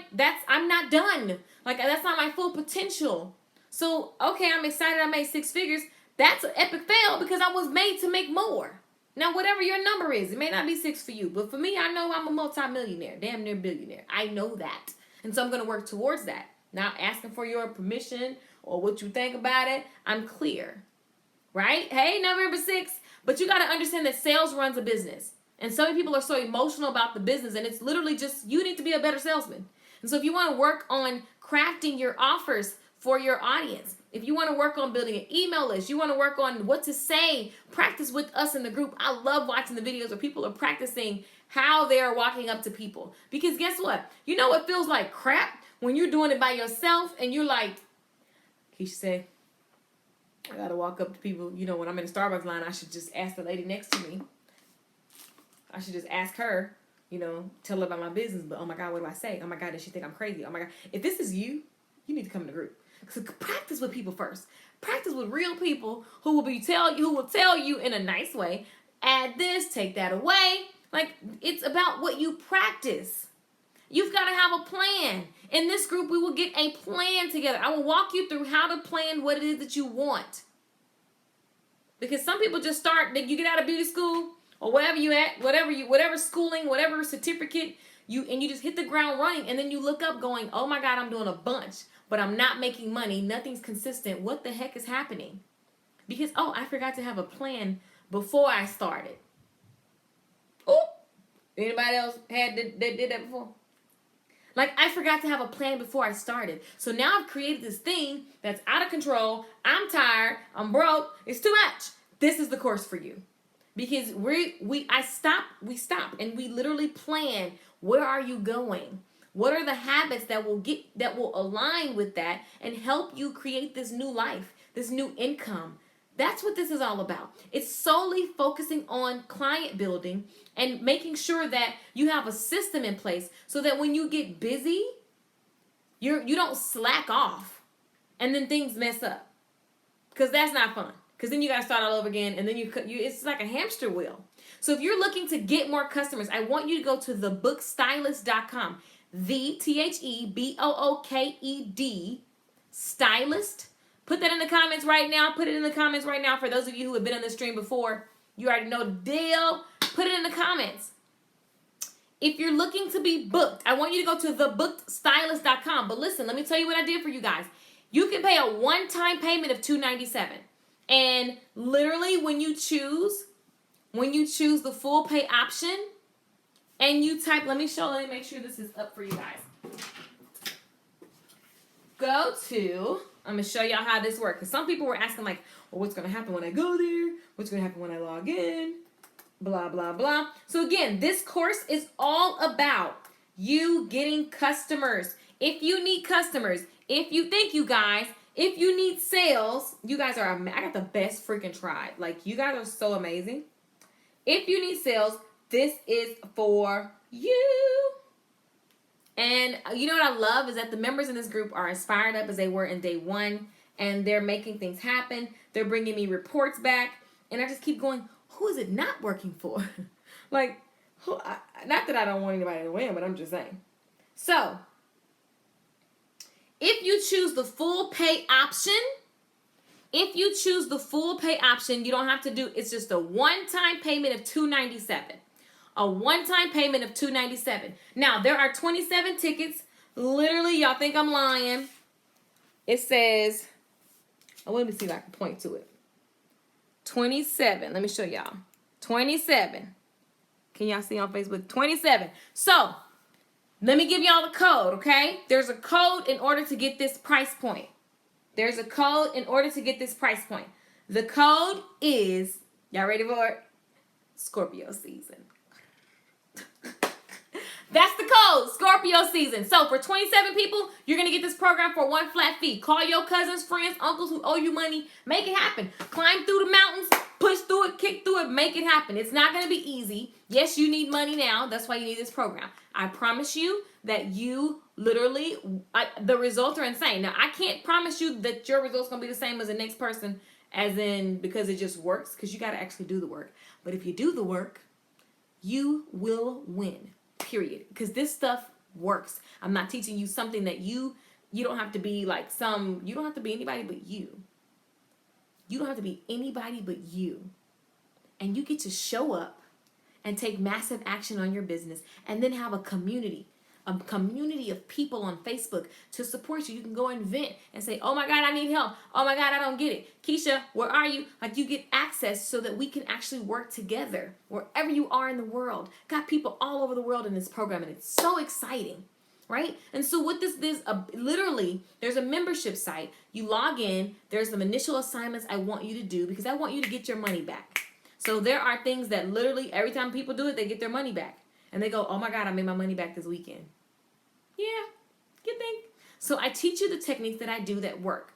I'm not done. Like, that's not my full potential. So, okay, I'm excited I made 6 figures. That's an epic fail because I was made to make more. Now, whatever your number is, it may not be 6 for you. But for me, I know I'm a multi-millionaire, damn near billionaire. I know that. And so I'm going to work towards that. Not asking for your permission or what you think about it. I'm clear. Right? Hey, November 6th. But you got to understand that sales runs a business. And so many people are so emotional about the business. And it's literally just, you need to be a better salesman. And so if you want to work on crafting your offers for your audience, if you want to work on building an email list, you want to work on what to say, practice with us in the group. I love watching the videos where people are practicing how they are walking up to people. Because guess what? You know what feels like crap? When you're doing it by yourself and you're like, Keisha said, I got to walk up to people. When I'm in the Starbucks line, I should just ask the lady next to me. I should just ask her, tell her about my business. But, oh, my God, what do I say? Oh, my God, does she think I'm crazy? Oh, my God. If this is you, you need to come in the group. So practice with people first. Practice with real people who will tell you in a nice way, add this, take that away. Like, it's about what you practice. You've got to have a plan. In this group, we will get a plan together. I will walk you through how to plan what it is that you want. Because some people just start, you get out of beauty school or wherever you at, whatever schooling, whatever certificate, you just hit the ground running, and then you look up going, oh my God, I'm doing a bunch, but I'm not making money. Nothing's consistent. What the heck is happening? Because, I forgot to have a plan before I started. Oh, anybody else that did that before? Like, I forgot to have a plan before I started. So now I've created this thing that's out of control. I'm tired. I'm broke. It's too much. This is the course for you. Because we stop and we literally plan, where are you going? What are the habits that will align with that and help you create this new life, this new income? That's what this is all about. It's solely focusing on client building and making sure that you have a system in place so that when you get busy, you don't slack off and then things mess up. Because that's not fun. Because then you got to start all over again, and then it's like a hamster wheel. So if you're looking to get more customers, I want you to go to thebookstylist.com. TheBooked Stylist. Put that in the comments right now. Put it in the comments right now. For those of you who have been on this stream before, you already know the deal. Put it in the comments. If you're looking to be booked, I want you to go to thebookedstylist.com. But listen, let me tell you what I did for you guys. You can pay a one-time payment of $297. And literally when you choose the full pay option and you type, let me make sure this is up for you guys. I'm going to show y'all how this works. Because some people were asking like, well, what's going to happen when I go there? What's going to happen when I log in? Blah, blah, blah. So again, this course is all about you getting customers. If you need customers, if you need sales, you guys are, I got the best freaking tribe. Like, you guys are so amazing. If you need sales, this is for you. And you know what I love is that the members in this group are as fired up as they were in day one, and they're making things happen. They're bringing me reports back, and I just keep going, who is it not working for? Like, not that I don't want anybody to win, but I'm just saying. So, if you choose the full pay option, you don't have to do, it's just a one-time payment of $297. A one-time payment of $297. Now, there are 27 tickets. Literally, y'all think I'm lying. It says, let me see if I can point to it. 27. Let me show y'all. 27. Can y'all see on Facebook? 27. So, let me give y'all the code, okay? There's a code in order to get this price point. The code is, y'all ready for it? Scorpio season. That's the code, Scorpio season. So for 27 people, you're going to get this program for one flat fee. Call your cousins, friends, uncles who owe you money. Make it happen. Climb through the mountains, push through it, kick through it, make it happen. It's not going to be easy. Yes, you need money now. That's why you need this program. I promise you that you literally, the results are insane. Now, I can't promise you that your results going to be the same as the next person, as in because it just works, because you got to actually do the work. But if you do the work, you will win. Period. Because this stuff works. I'm not teaching you something that you don't have to be like you don't have to be anybody but you. You don't have to be anybody but you. And you get to show up and take massive action on your business and then have a community of people on Facebook to support you. You can go and vent and say, oh my God, I need help. Oh my God, I don't get it. Keisha, where are you? Like, you get access so that we can actually work together wherever you are in the world. Got people all over the world in this program, and it's so exciting, right? And so what this is, literally, there's a membership site. You log in. There's some initial assignments I want you to do because I want you to get your money back. So there are things that literally every time people do it, they get their money back. And they go, oh my God, I made my money back this weekend. Yeah, you think? So I teach you the techniques that I do that work.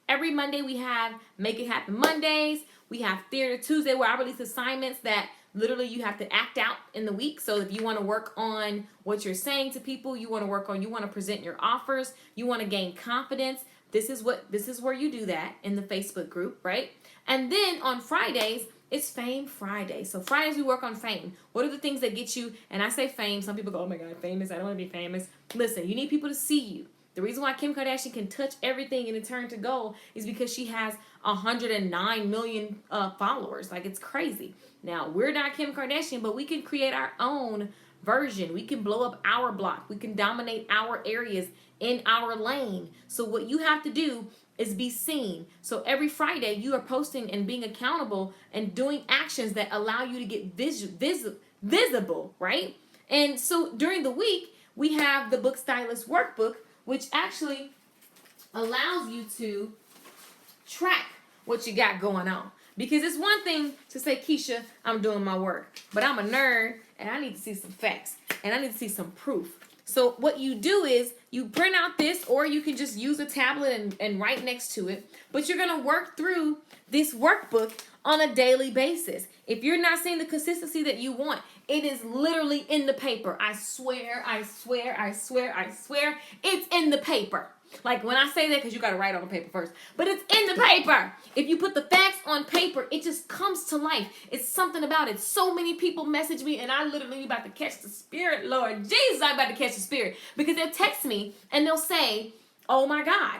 Every Monday we have Make It Happen Mondays. We have Theater Tuesday where I release assignments that literally you have to act out in the week. So if you want to work on what you're saying to people, you want to present your offers, you want to gain confidence, this is where you do that in the Facebook group, right? And then on Fridays, it's Fame Friday. So Fridays we work on fame. What are the things that get you? And I say fame. Some people go, oh my God, famous. I don't want to be famous. Listen, you need people to see you. The reason why Kim Kardashian can touch everything and it turn to gold is because she has 109 million followers. Like, it's crazy. Now, we're not Kim Kardashian, but we can create our own version. We can blow up our block. We can dominate our areas in our lane. So what you have to do is be seen. So every Friday you are posting and being accountable and doing actions that allow you to get visible, right? And so during the week, we have the Book Stylist Workbook, which actually allows you to track what you got going on. Because it's one thing to say, Keisha, I'm doing my work, but I'm a nerd and I need to see some facts and I need to see some proof. So what you do is you print out this, or you can just use a tablet and write next to it. But you're going to work through this workbook on a daily basis. If you're not seeing the consistency that you want, it is literally in the paper. I swear, I swear, I swear, I swear, it's in the paper. Like when I say that, because you got to write on the paper first, but it's in the paper. If you put the facts on paper, it just comes to life. It's something about it. So many people message me, and I literally about to catch the spirit, Lord Jesus, I'm about to catch the spirit, because they'll text me and they'll say, oh my God,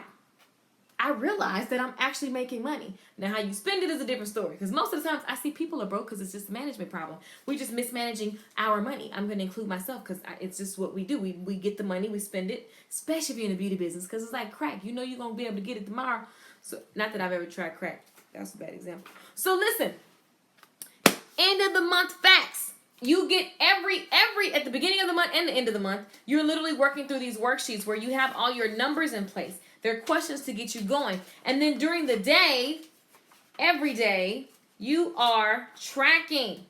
I realized that I'm actually making money. Now, how you spend it is a different story, because most of the times I see people are broke because it's just a management problem. We're just mismanaging our money. I'm going to include myself because it's just what we do. We get the money, we spend it, especially if you're in the beauty business, because it's like crack. You know you're going to be able to get it tomorrow. So, not that I've ever tried crack. That's a bad example. So, listen. End of the month facts. You get every at the beginning of the month and the end of the month, you're literally working through these worksheets where you have all your numbers in place. There are questions to get you going. And then during the day, every day, you are tracking.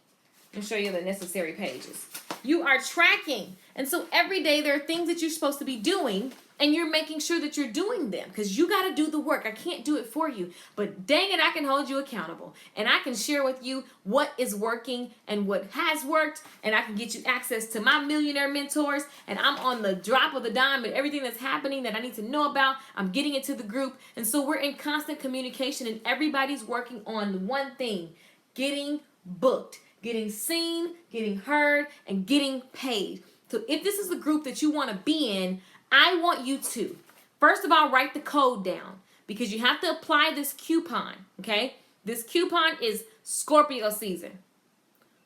Let me show you the necessary pages. You are tracking. And so every day there are things that you're supposed to be doing, and you're making sure that you're doing them, because you got to do the work. I can't do it for you, but dang it, I can hold you accountable, and I can share with you what is working and what has worked, and I can get you access to my Millionaire Mentors, and I'm on the drop of the dime and everything that's happening that I need to know about, I'm getting it to the group. And so we're in constant communication, and everybody's working on one thing: getting booked, getting seen, getting heard, and getting paid. So if this is the group that you want to be in, I want you to, first of all, write the code down, because you have to apply this coupon, okay? This coupon is Scorpio season.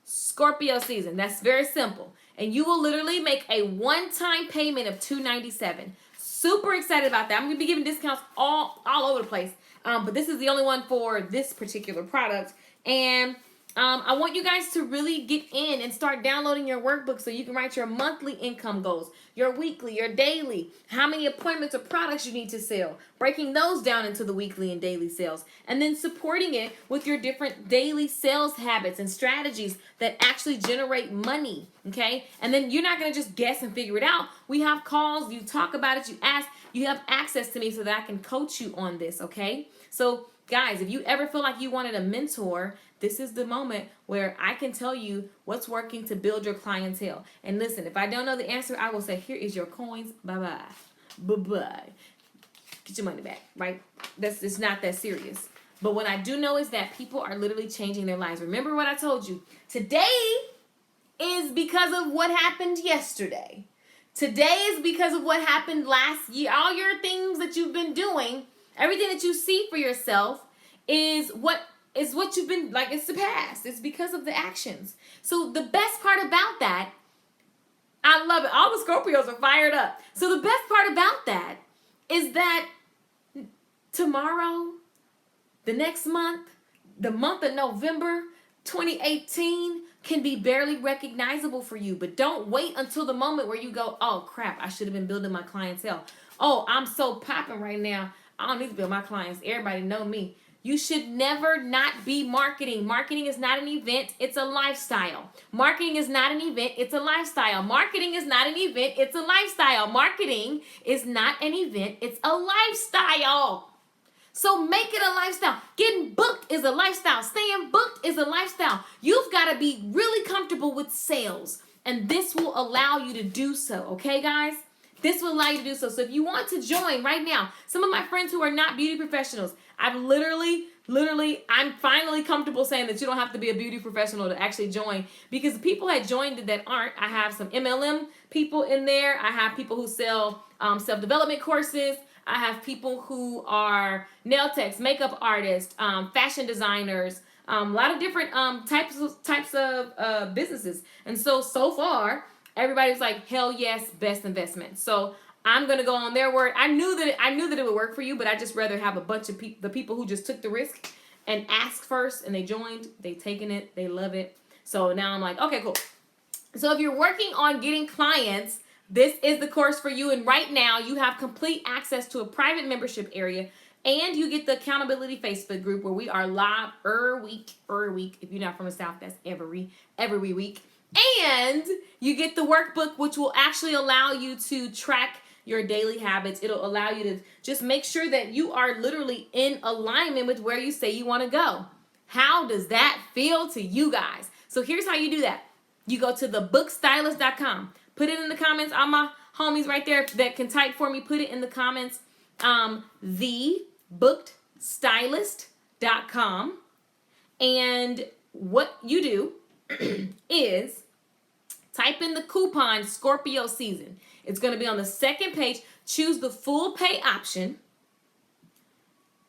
Scorpio season. That's very simple. And you will literally make a one-time payment of $297. Super excited about that. I'm going to be giving discounts all over the place. But this is the only one for this particular product. And I want you guys to really get in and start downloading your workbook so you can write your monthly income goals, your weekly, your daily, how many appointments or products you need to sell, breaking those down into the weekly and daily sales, and then supporting it with your different daily sales habits and strategies that actually generate money, okay? And then you're not going to just guess and figure it out. We have calls, you talk about it, you ask, you have access to me so that I can coach you on this, okay? So guys, if you ever feel like you wanted a mentor, this is the moment where I can tell you what's working to build your clientele. And listen, if I don't know the answer, I will say, here is your coins. Bye-bye. Bye-bye. Get your money back, right? It's not that serious. But what I do know is that people are literally changing their lives. Remember what I told you. Today is because of what happened yesterday. Today is because of what happened last year. All your things that you've been doing, everything that you see for yourself is what you've been, like, it's the past. It's because of the actions. So the best part about that, I love it. All the Scorpios are fired up. So the best part about that is that tomorrow, the next month, the month of November 2018 can be barely recognizable for you. But don't wait until the moment where you go, oh crap, I should have been building my clientele. Oh, I'm so popping right now, I don't need to build my clients. Everybody know me. You should never not be marketing. Marketing is not an event, it's a lifestyle. Marketing is not an event, it's a lifestyle. Marketing is not an event, it's a lifestyle. Marketing is not an event, it's a lifestyle. So make it a lifestyle. Getting booked is a lifestyle. Staying booked is a lifestyle. You've got to be really comfortable with sales, and this will allow you to do so, okay, guys? This will allow you to do so. So if you want to join right now, some of my friends who are not beauty professionals, I've literally, I'm finally comfortable saying that you don't have to be a beauty professional to actually join, because people had joined that aren't. I have some MLM people in there. I have people who sell self-development courses. I have people who are nail techs, makeup artists, fashion designers, a lot of different types of businesses. And so far, everybody's like, hell yes, best investment. So I'm gonna go on their word. I knew that it would work for you, but I just rather have a bunch of the people who just took the risk and asked first, and they joined, they taken it, they love it. So now I'm like, okay, cool. So if you're working on getting clients, this is the course for you. And right now you have complete access to a private membership area, and you get the accountability Facebook group where we are live every week. If you're not from the South, that's every week. And you get the workbook, which will actually allow you to track your daily habits. It'll allow you to just make sure that you are literally in alignment with where you say you want to go. How does that feel to you guys? So here's how you do that. You go to thebookstylist.com. Put it in the comments. All my homies right there that can type for me, put it in the comments. Thebookstylist.com. And what you do is type in the coupon Scorpio season. It's going to be on the second page. Choose the full pay option.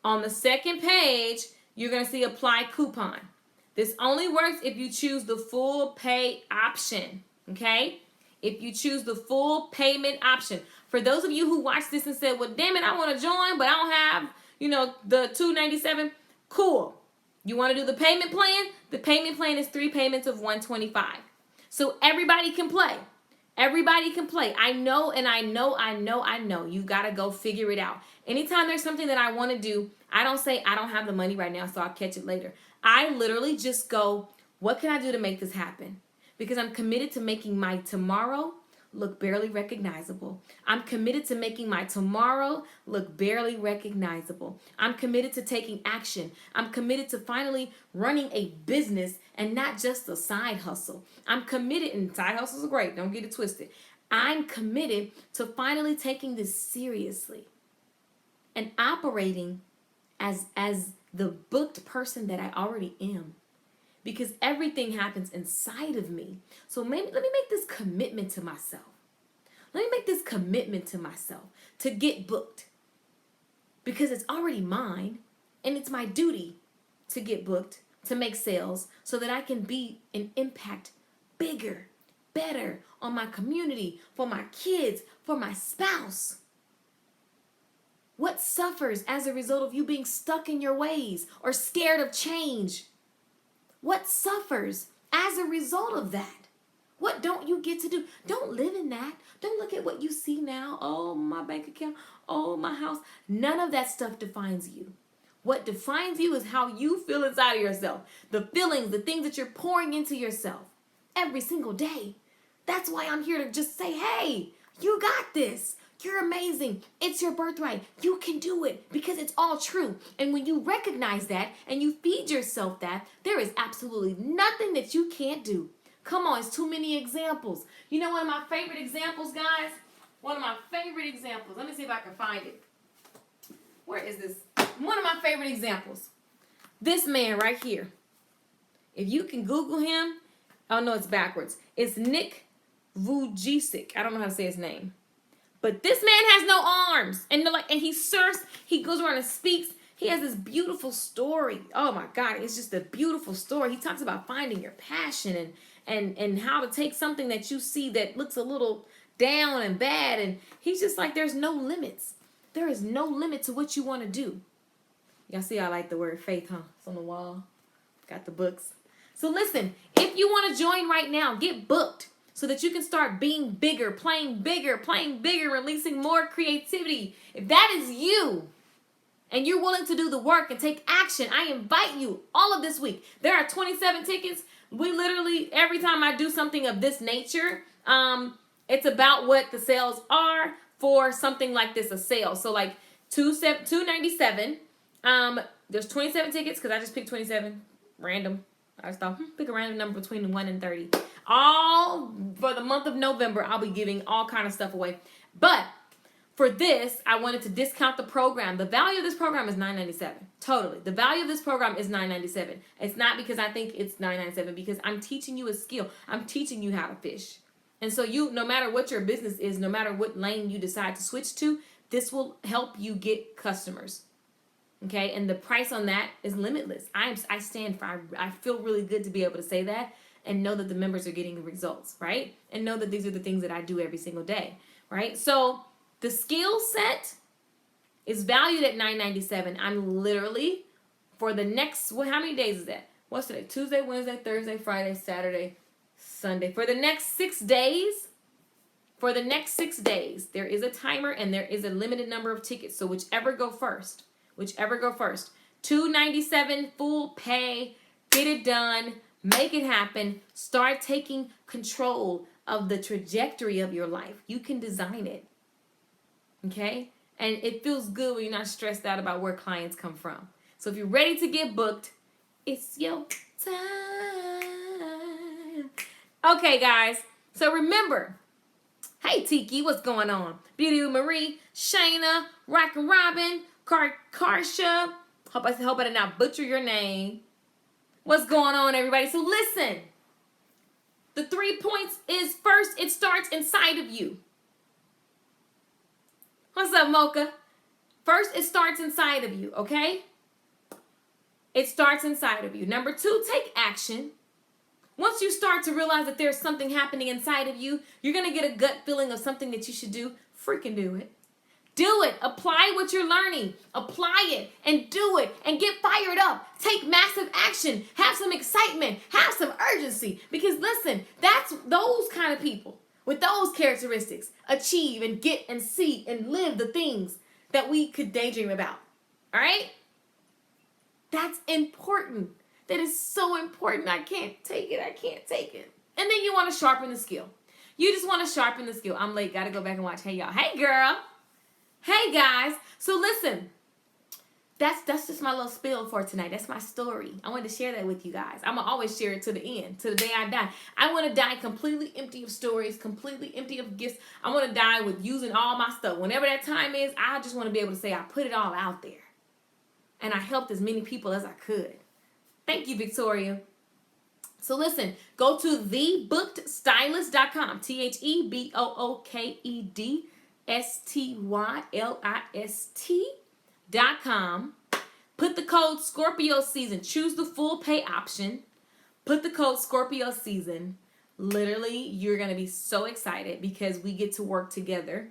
On the second page, you're going to see apply coupon. This only works if you choose the full pay option, okay? If you choose the full payment option. For those of you who watched this and said, well, damn it, I want to join, but I don't have, the $297, cool. You want to do the payment plan? The payment plan is 3 payments of $125. So everybody can play. Everybody can play. I know. You got to go figure it out. Anytime there's something that I want to do, I don't say I don't have the money right now, so I'll catch it later. I literally just go, what can I do to make this happen? Because I'm committed to making my tomorrow look barely recognizable. I'm committed to making my tomorrow look barely recognizable. I'm committed to taking action. I'm committed to finally running a business and not just a side hustle. I'm committed, and side hustles are great, don't get it twisted. I'm committed to finally taking this seriously and operating as the booked person that I already am. Because everything happens inside of me. So maybe let me make this commitment to myself. Let me make this commitment to myself to get booked. Because it's already mine. And it's my duty to get booked, to make sales, so that I can be an impact bigger, better on my community, for my kids, for my spouse. What suffers as a result of you being stuck in your ways or scared of change? What suffers as a result of that? What don't you get to do? Don't live in that. Don't look at what you see now. Oh, my bank account. Oh, my house. None of that stuff defines you. What defines you is how you feel inside of yourself. The feelings, the things that you're pouring into yourself every single day. That's why I'm here to just say, hey, you got this. You're amazing. It's your birthright. You can do it because it's all true. And when you recognize that and you feed yourself that, there is absolutely nothing that you can't do. Come on, it's too many examples. You know one of my favorite examples, guys? One of my favorite examples. Let me see if I can find it. Where is this? One of my favorite examples. This man right here. If you can Google him, oh no, it's backwards. It's Nick Vujicic. I don't know how to say his name. But this man has no arms. And he surfs, he goes around and speaks. He has this beautiful story. Oh my God, it's just a beautiful story. He talks about finding your passion and how to take something that you see that looks a little down and bad. And he's just like, there's no limits. There is no limit to what you want to do. Y'all see I like the word faith, huh? It's on the wall. Got the books. So listen, if you want to join right now, get booked. So that you can start being bigger, playing bigger, releasing more creativity. If that is you, and you're willing to do the work and take action, I invite you all of this week. There are 27 tickets. We literally, every time I do something of this nature, it's about what the sales are for something like this, a sale. So like $297. There's 27 tickets because I just picked 27, random. I just thought, pick a random number between 1 and 30. All for the month of November, I'll be giving all kind of stuff away. But for this, I wanted to discount the program. The value of this program is $997. Totally. The value of this program is $997. It's not because I think it's $997, because I'm teaching you a skill. I'm teaching you how to fish. And so you, no matter what your business is, no matter what lane you decide to switch to, this will help you get customers. Okay, and the price on that is limitless. I feel really good to be able to say that and know that the members are getting the results, right? And know that these are the things that I do every single day, right? So the skill set is valued at $997. I'm literally, for the next, how many days is that? What's today? Tuesday, Wednesday, Thursday, Friday, Saturday, Sunday. For the next 6 days, there is a timer and there is a limited number of tickets. So whichever go first. $297 full pay, get it done, Make it happen. Start taking control of the trajectory of your life. You can design it. Okay? And it feels good when you're not stressed out about where clients come from. So if you're ready to get booked, it's your time. Okay, guys. So remember, hey, Tiki, what's going on? Beauty Marie, Shayna, Rockin' Robin, Karsha. Hope I did not butcher your name. What's going on, everybody? So listen. The 3 points is, first, it starts inside of you. What's up, Mocha? First, it starts inside of you, okay? It starts inside of you. Number 2, take action. Once you start to realize that there's something happening inside of you, you're going to get a gut feeling of something that you should do. Freaking do it. Do it. Apply what you're learning. Apply it and do it and get fired up. Take massive action. Have some excitement. Have some urgency. Because listen, that's those kind of people with those characteristics achieve and get and see and live the things that we could daydream about. All right? That's important. That is so important. I can't take it. I can't take it. And then you want to sharpen the skill. You just want to sharpen the skill. I'm late. Got to go back and watch. Hey, y'all. Hey, girl. Hey, guys. So listen. That's just my little spiel for tonight. That's my story. I wanted to share that with you guys. I'm going to always share it to the end, to the day I die. I want to die completely empty of stories, completely empty of gifts. I want to die with using all my stuff. Whenever that time is, I just want to be able to say I put it all out there. And I helped as many people as I could. Thank you, Victoria. So listen, go to thebookedstylist.com. thebookedstylist.com. Put the code Scorpio Season. Choose the full pay option. Put the code Scorpio Season. Literally, you're going to be so excited because we get to work together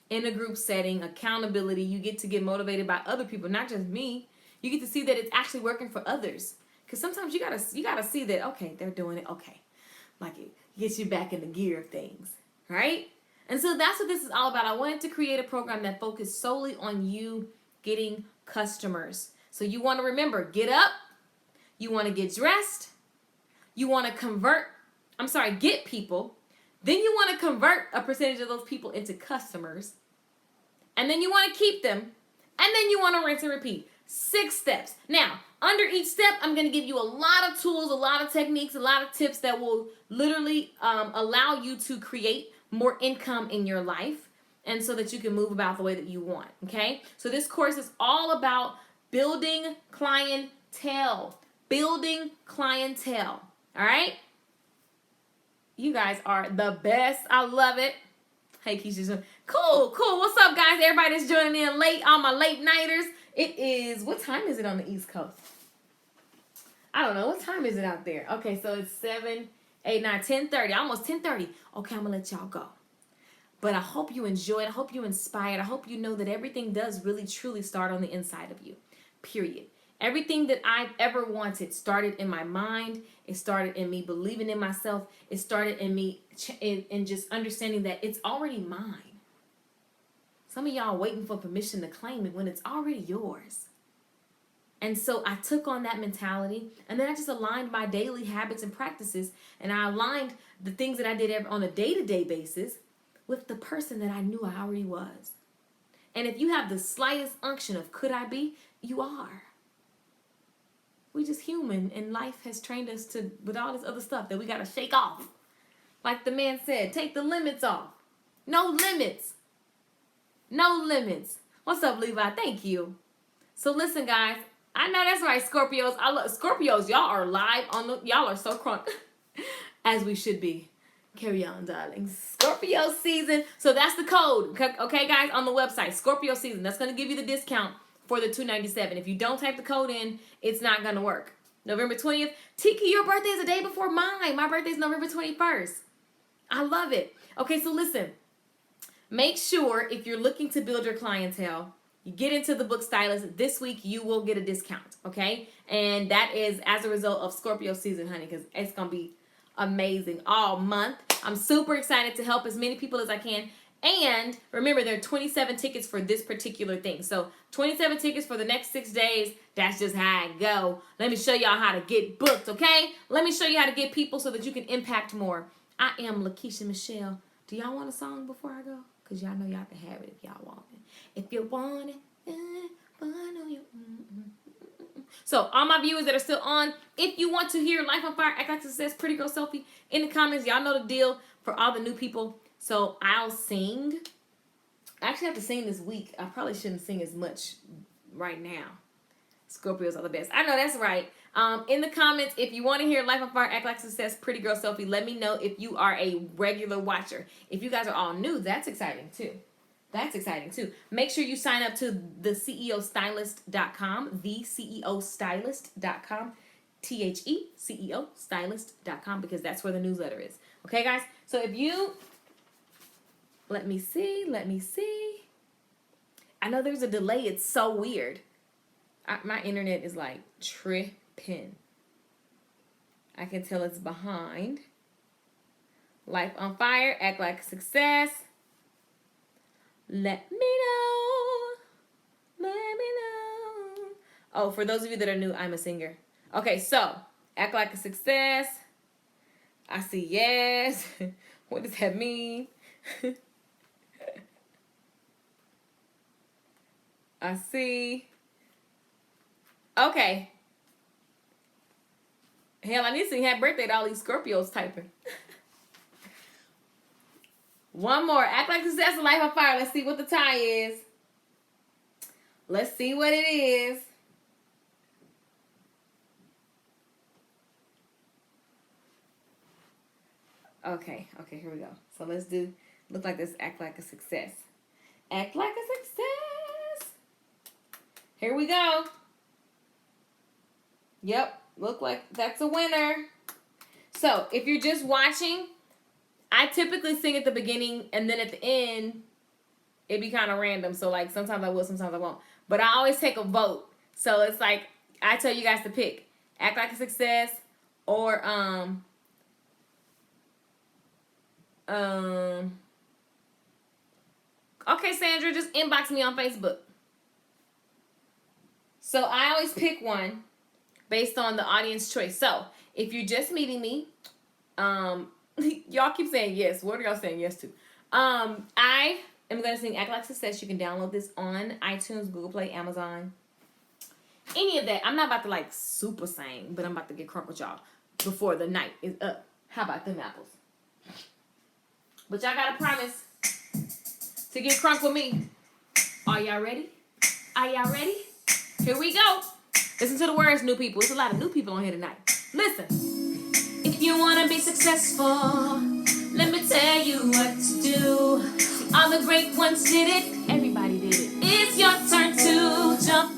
in a group setting, accountability. You get to get motivated by other people, not just me. You get to see that it's actually working for others. Because sometimes you gotta see that, okay, they're doing it, okay. Like it gets you back in the gear of things, right? And so that's what this is all about. I wanted to create a program that focused solely on you getting customers. So you want to remember, get up, you want to get dressed, you want to get people, then you want to convert a percentage of those people into customers, and then you want to keep them, and then you want to rinse and repeat. 6 steps. Now, under each step, I'm going to give you a lot of tools, a lot of techniques, a lot of tips that will literally allow you to create more income in your life and so that you can move about the way that you want, okay? So this course is all about building clientele. Building clientele, all right? You guys are the best. I love it. Hey, Keisha. Cool. What's up, guys? Everybody that's joining in late, all my late nighters. It is, what time is it on the East Coast? I don't know. What time is it out there? Okay, so it's 7, 8, 9, 10:30. Almost 10:30. Okay, I'm going to let y'all go. But I hope you enjoyed. I hope you inspired. I hope you know that everything does really, truly start on the inside of you. Period. Everything that I've ever wanted started in my mind. It started in me believing in myself. It started in me in just understanding that it's already mine. Some of y'all waiting for permission to claim it when it's already yours. And so I took on that mentality, and then I just aligned my daily habits and practices, and I aligned the things that I did on a day-to-day basis with the person that I knew I already was. And if you have the slightest unction of could I be, you are. We just human, and life has trained us to, with all this other stuff that we got to shake off. Like the man said, take the limits off. No limits. No limits. What's up, Levi? Thank you. So listen, guys. I know that's right, Scorpios. I love Scorpios. Y'all are live on the. Y'all are so crunk, as we should be. Carry on, darling. Scorpio season. So that's the code. Okay, guys, on the website, Scorpio season. That's gonna give you the discount for the $297. If you don't type the code in, it's not gonna work. November 20th. Tiki, your birthday is a day before mine. My birthday is November 21st. I love it. Okay, so listen. Make sure if you're looking to build your clientele, you get into the book Stylist. This week, you will get a discount, okay? And that is as a result of Scorpio season, honey, because it's going to be amazing all month. I'm super excited to help as many people as I can. And remember, there are 27 tickets for this particular thing. So 27 tickets for the next 6 days. That's just how I go. Let me show y'all how to get booked, okay? Let me show you how to get people so that you can impact more. I am Lakeisha Michelle. Do y'all want a song before I go? Because y'all know y'all can have it if y'all want it. If you want it, I know you. So all my viewers that are still on, if you want to hear Life on Fire, Act Like Success, Pretty Girl Selfie in the comments, y'all know the deal for all the new people. So I'll sing. I actually have to sing this week. I probably shouldn't sing as much right now. Scorpios are the best. I know that's right. In the comments, if you want to hear Life on Fire, Act Like Success, Pretty Girl Selfie, let me know if you are a regular watcher. If you guys are all new, that's exciting too. That's exciting too. Make sure you sign up to the CEOstylist.com, the CEOstylist.com, THECEOstylist.com, because that's where the newsletter is. Okay, guys? So if you, let me see. I know there's a delay. It's so weird. My internet is like tripping. I can tell it's behind. Life on Fire, Act Like a Success. Let me know. Let me know. Oh, for those of you that are new, I'm a singer. Okay, so Act Like a Success. I see yes. What does that mean? I see. Okay. Hell, I need to sing happy birthday to all these Scorpios typing. One more. Act Like Success and Life on Fire. Let's see what the tie is. Let's see what it is. Okay, here we go. So let's do, look like this, Act Like a Success. Act Like a Success. Here we go. Yep, look like that's a winner. So if you're just watching, I typically sing at the beginning and then at the end, it'd be kind of random. So like sometimes I will, sometimes I won't. But I always take a vote. So it's like, I tell you guys to pick Act Like a Success or okay, Sandra, just inbox me on Facebook. So I always pick one based on the audience choice. So if you're just meeting me, y'all keep saying yes. What are y'all saying yes to? I am going to sing Act Like Success. You can download this on iTunes, Google Play, Amazon. Any of that. I'm not about to like super sing, but I'm about to get crunk with y'all before the night is up. How about them apples? But y'all got to promise to get crunk with me. Are y'all ready? Are y'all ready? Here we go. Listen to the words, new people. There's a lot of new people on here tonight. Listen. If you want to be successful, let me tell you what to do. All the great ones did it. Everybody did it. It's your turn to jump.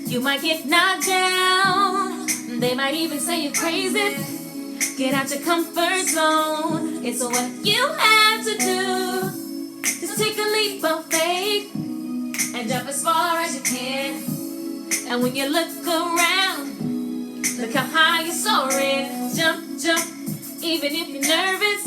You might get knocked down. They might even say you're crazy. Get out your comfort zone. It's what you have to do. Just take a leap of faith and jump as far as you can. And when you look around, look how high you're soaring. Jump, jump, even if you're nervous.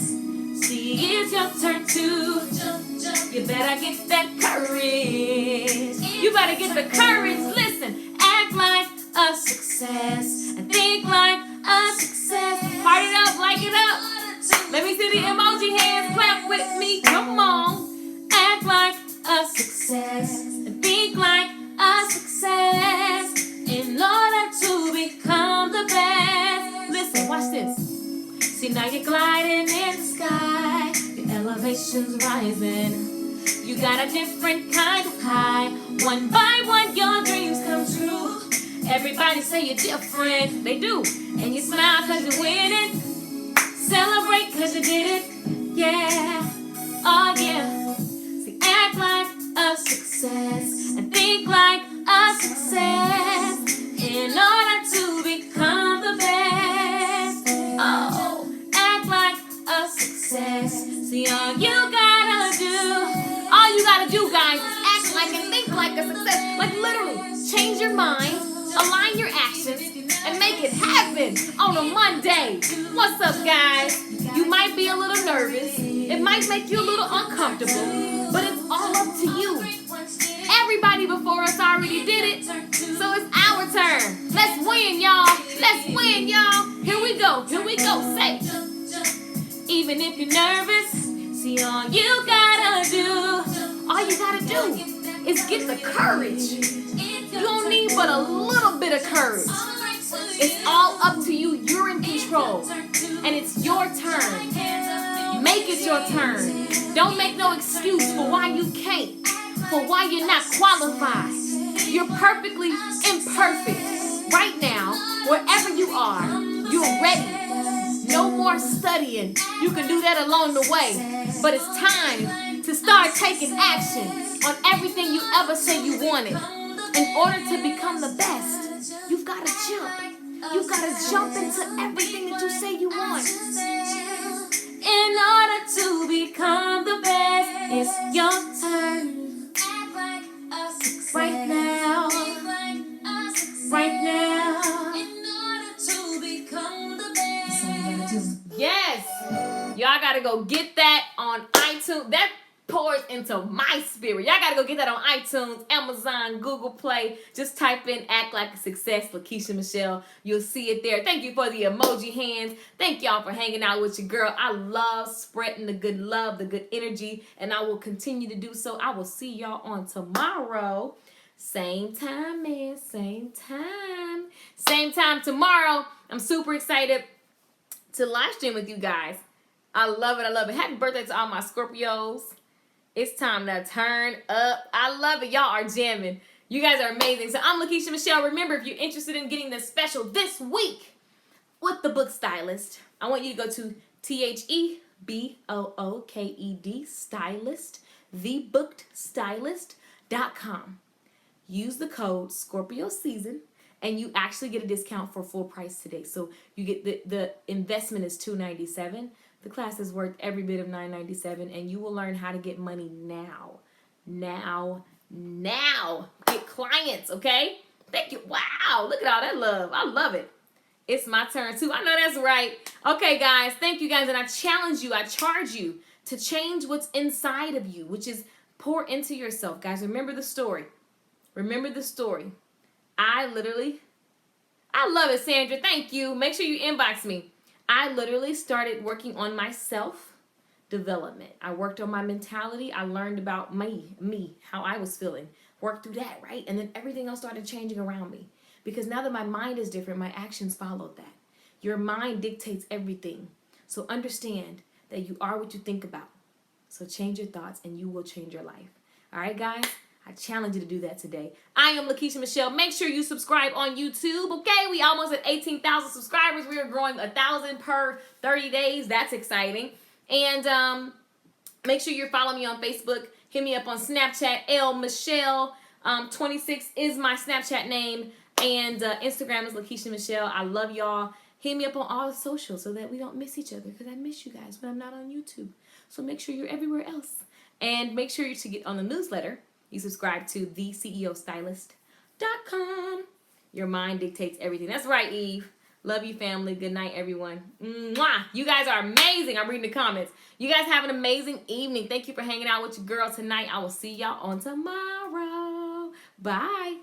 See, it's your turn to jump, jump. You better get that courage. You better get the courage. Listen, act like a success and think like a success. Heart it up, like it up. Let me see the emoji hands. Clap with me. Come on. Act like a success and think like a success in order to become the best. Listen, watch this. See, now you're gliding in the sky. Your elevation's rising. You got a different kind of high. One by one, your dreams come true. Everybody say you're different. They do. And you smile cause you're winning. Celebrate cause you did it. Yeah. Oh yeah. See, act like a success and think like a success in order to become the best. Oh, act like a success. See, all you gotta do, guys, is act like and think like a success. Like literally, change your mind, align your actions, and make it happen on a Monday. What's up, guys? You might be a little nervous. It might make you a little uncomfortable, but it's all up to you. Everybody before us already did it, so it's our turn. Let's win, y'all. Let's win, y'all. Here we go. Here we go. Say, even if you're nervous, see all you gotta do is get the courage. You don't need but a little bit of courage. It's all up to you. You're in control, and it's your turn. Make it your turn. Don't make no excuse for why you can't, for why you're not qualified. You're perfectly imperfect. Right now, wherever you are, you're ready. No more studying. You can do that along the way. But it's time to start taking action on everything you ever said you wanted. In order to become the best, you've got to jump. You've got to jump into everything that you say you want. In order to become the best, it's your turn. Right now. Right now. In order to become the best. Yes. Y'all got to go get that on iTunes. That pours into my spirit. Y'all gotta go get that on iTunes, Amazon, Google Play. Just type in Act Like a Success, Lakeisha Michelle. You'll see it there. Thank you for the emoji hands. Thank y'all for hanging out with your girl. I love spreading the good love, the good energy, and I will continue to do so. I will see y'all on tomorrow. Same time, man. Same time. Same time tomorrow. I'm super excited to live stream with you guys. I love it. I love it. Happy birthday to all my Scorpios. It's time to turn up. I love it. Y'all are jamming. You guys are amazing. So I'm Lakeisha Michelle. Remember, if you're interested in getting the special this week with the book Stylist, I want you to go to THEBOOKED Stylist, thebookedstylist.com. Use the code Scorpio Season, and you actually get a discount for full price today. So you get the investment is $297. The class is worth every bit of $997, and you will learn how to get money now. Now. Get clients, okay? Thank you. Wow, look at all that love. I love it. It's my turn, too. I know that's right. Okay, guys, thank you, guys, and I challenge you, I charge you to change what's inside of you, which is pour into yourself. Guys, remember the story. Remember the story. I love it, Sandra. Thank you. Make sure you inbox me. I literally started working on my self-development. I worked on my mentality. I learned about me, how I was feeling. Worked through that, right? And then everything else started changing around me. Because now that my mind is different, my actions followed that. Your mind dictates everything. So understand that you are what you think about. So change your thoughts and you will change your life. All right, guys? I challenge you to do that today. I am Lakeisha Michelle. Make sure you subscribe on YouTube, okay? We almost at 18,000 subscribers. We are growing 1,000 per 30 days. That's exciting. And make sure you're following me on Facebook. Hit me up on Snapchat. Michelle26 is my Snapchat name. And Instagram is Lakeisha Michelle. I love y'all. Hit me up on all the socials so that we don't miss each other, because I miss you guys when I'm not on YouTube. So make sure you're everywhere else. And make sure to get on the newsletter. You subscribe to theceostylist.com. Your mind dictates everything. That's right, Eve. Love you, family. Good night, everyone. Mwah! You guys are amazing. I'm reading the comments. You guys have an amazing evening. Thank you for hanging out with your girl tonight. I will see y'all on tomorrow. Bye.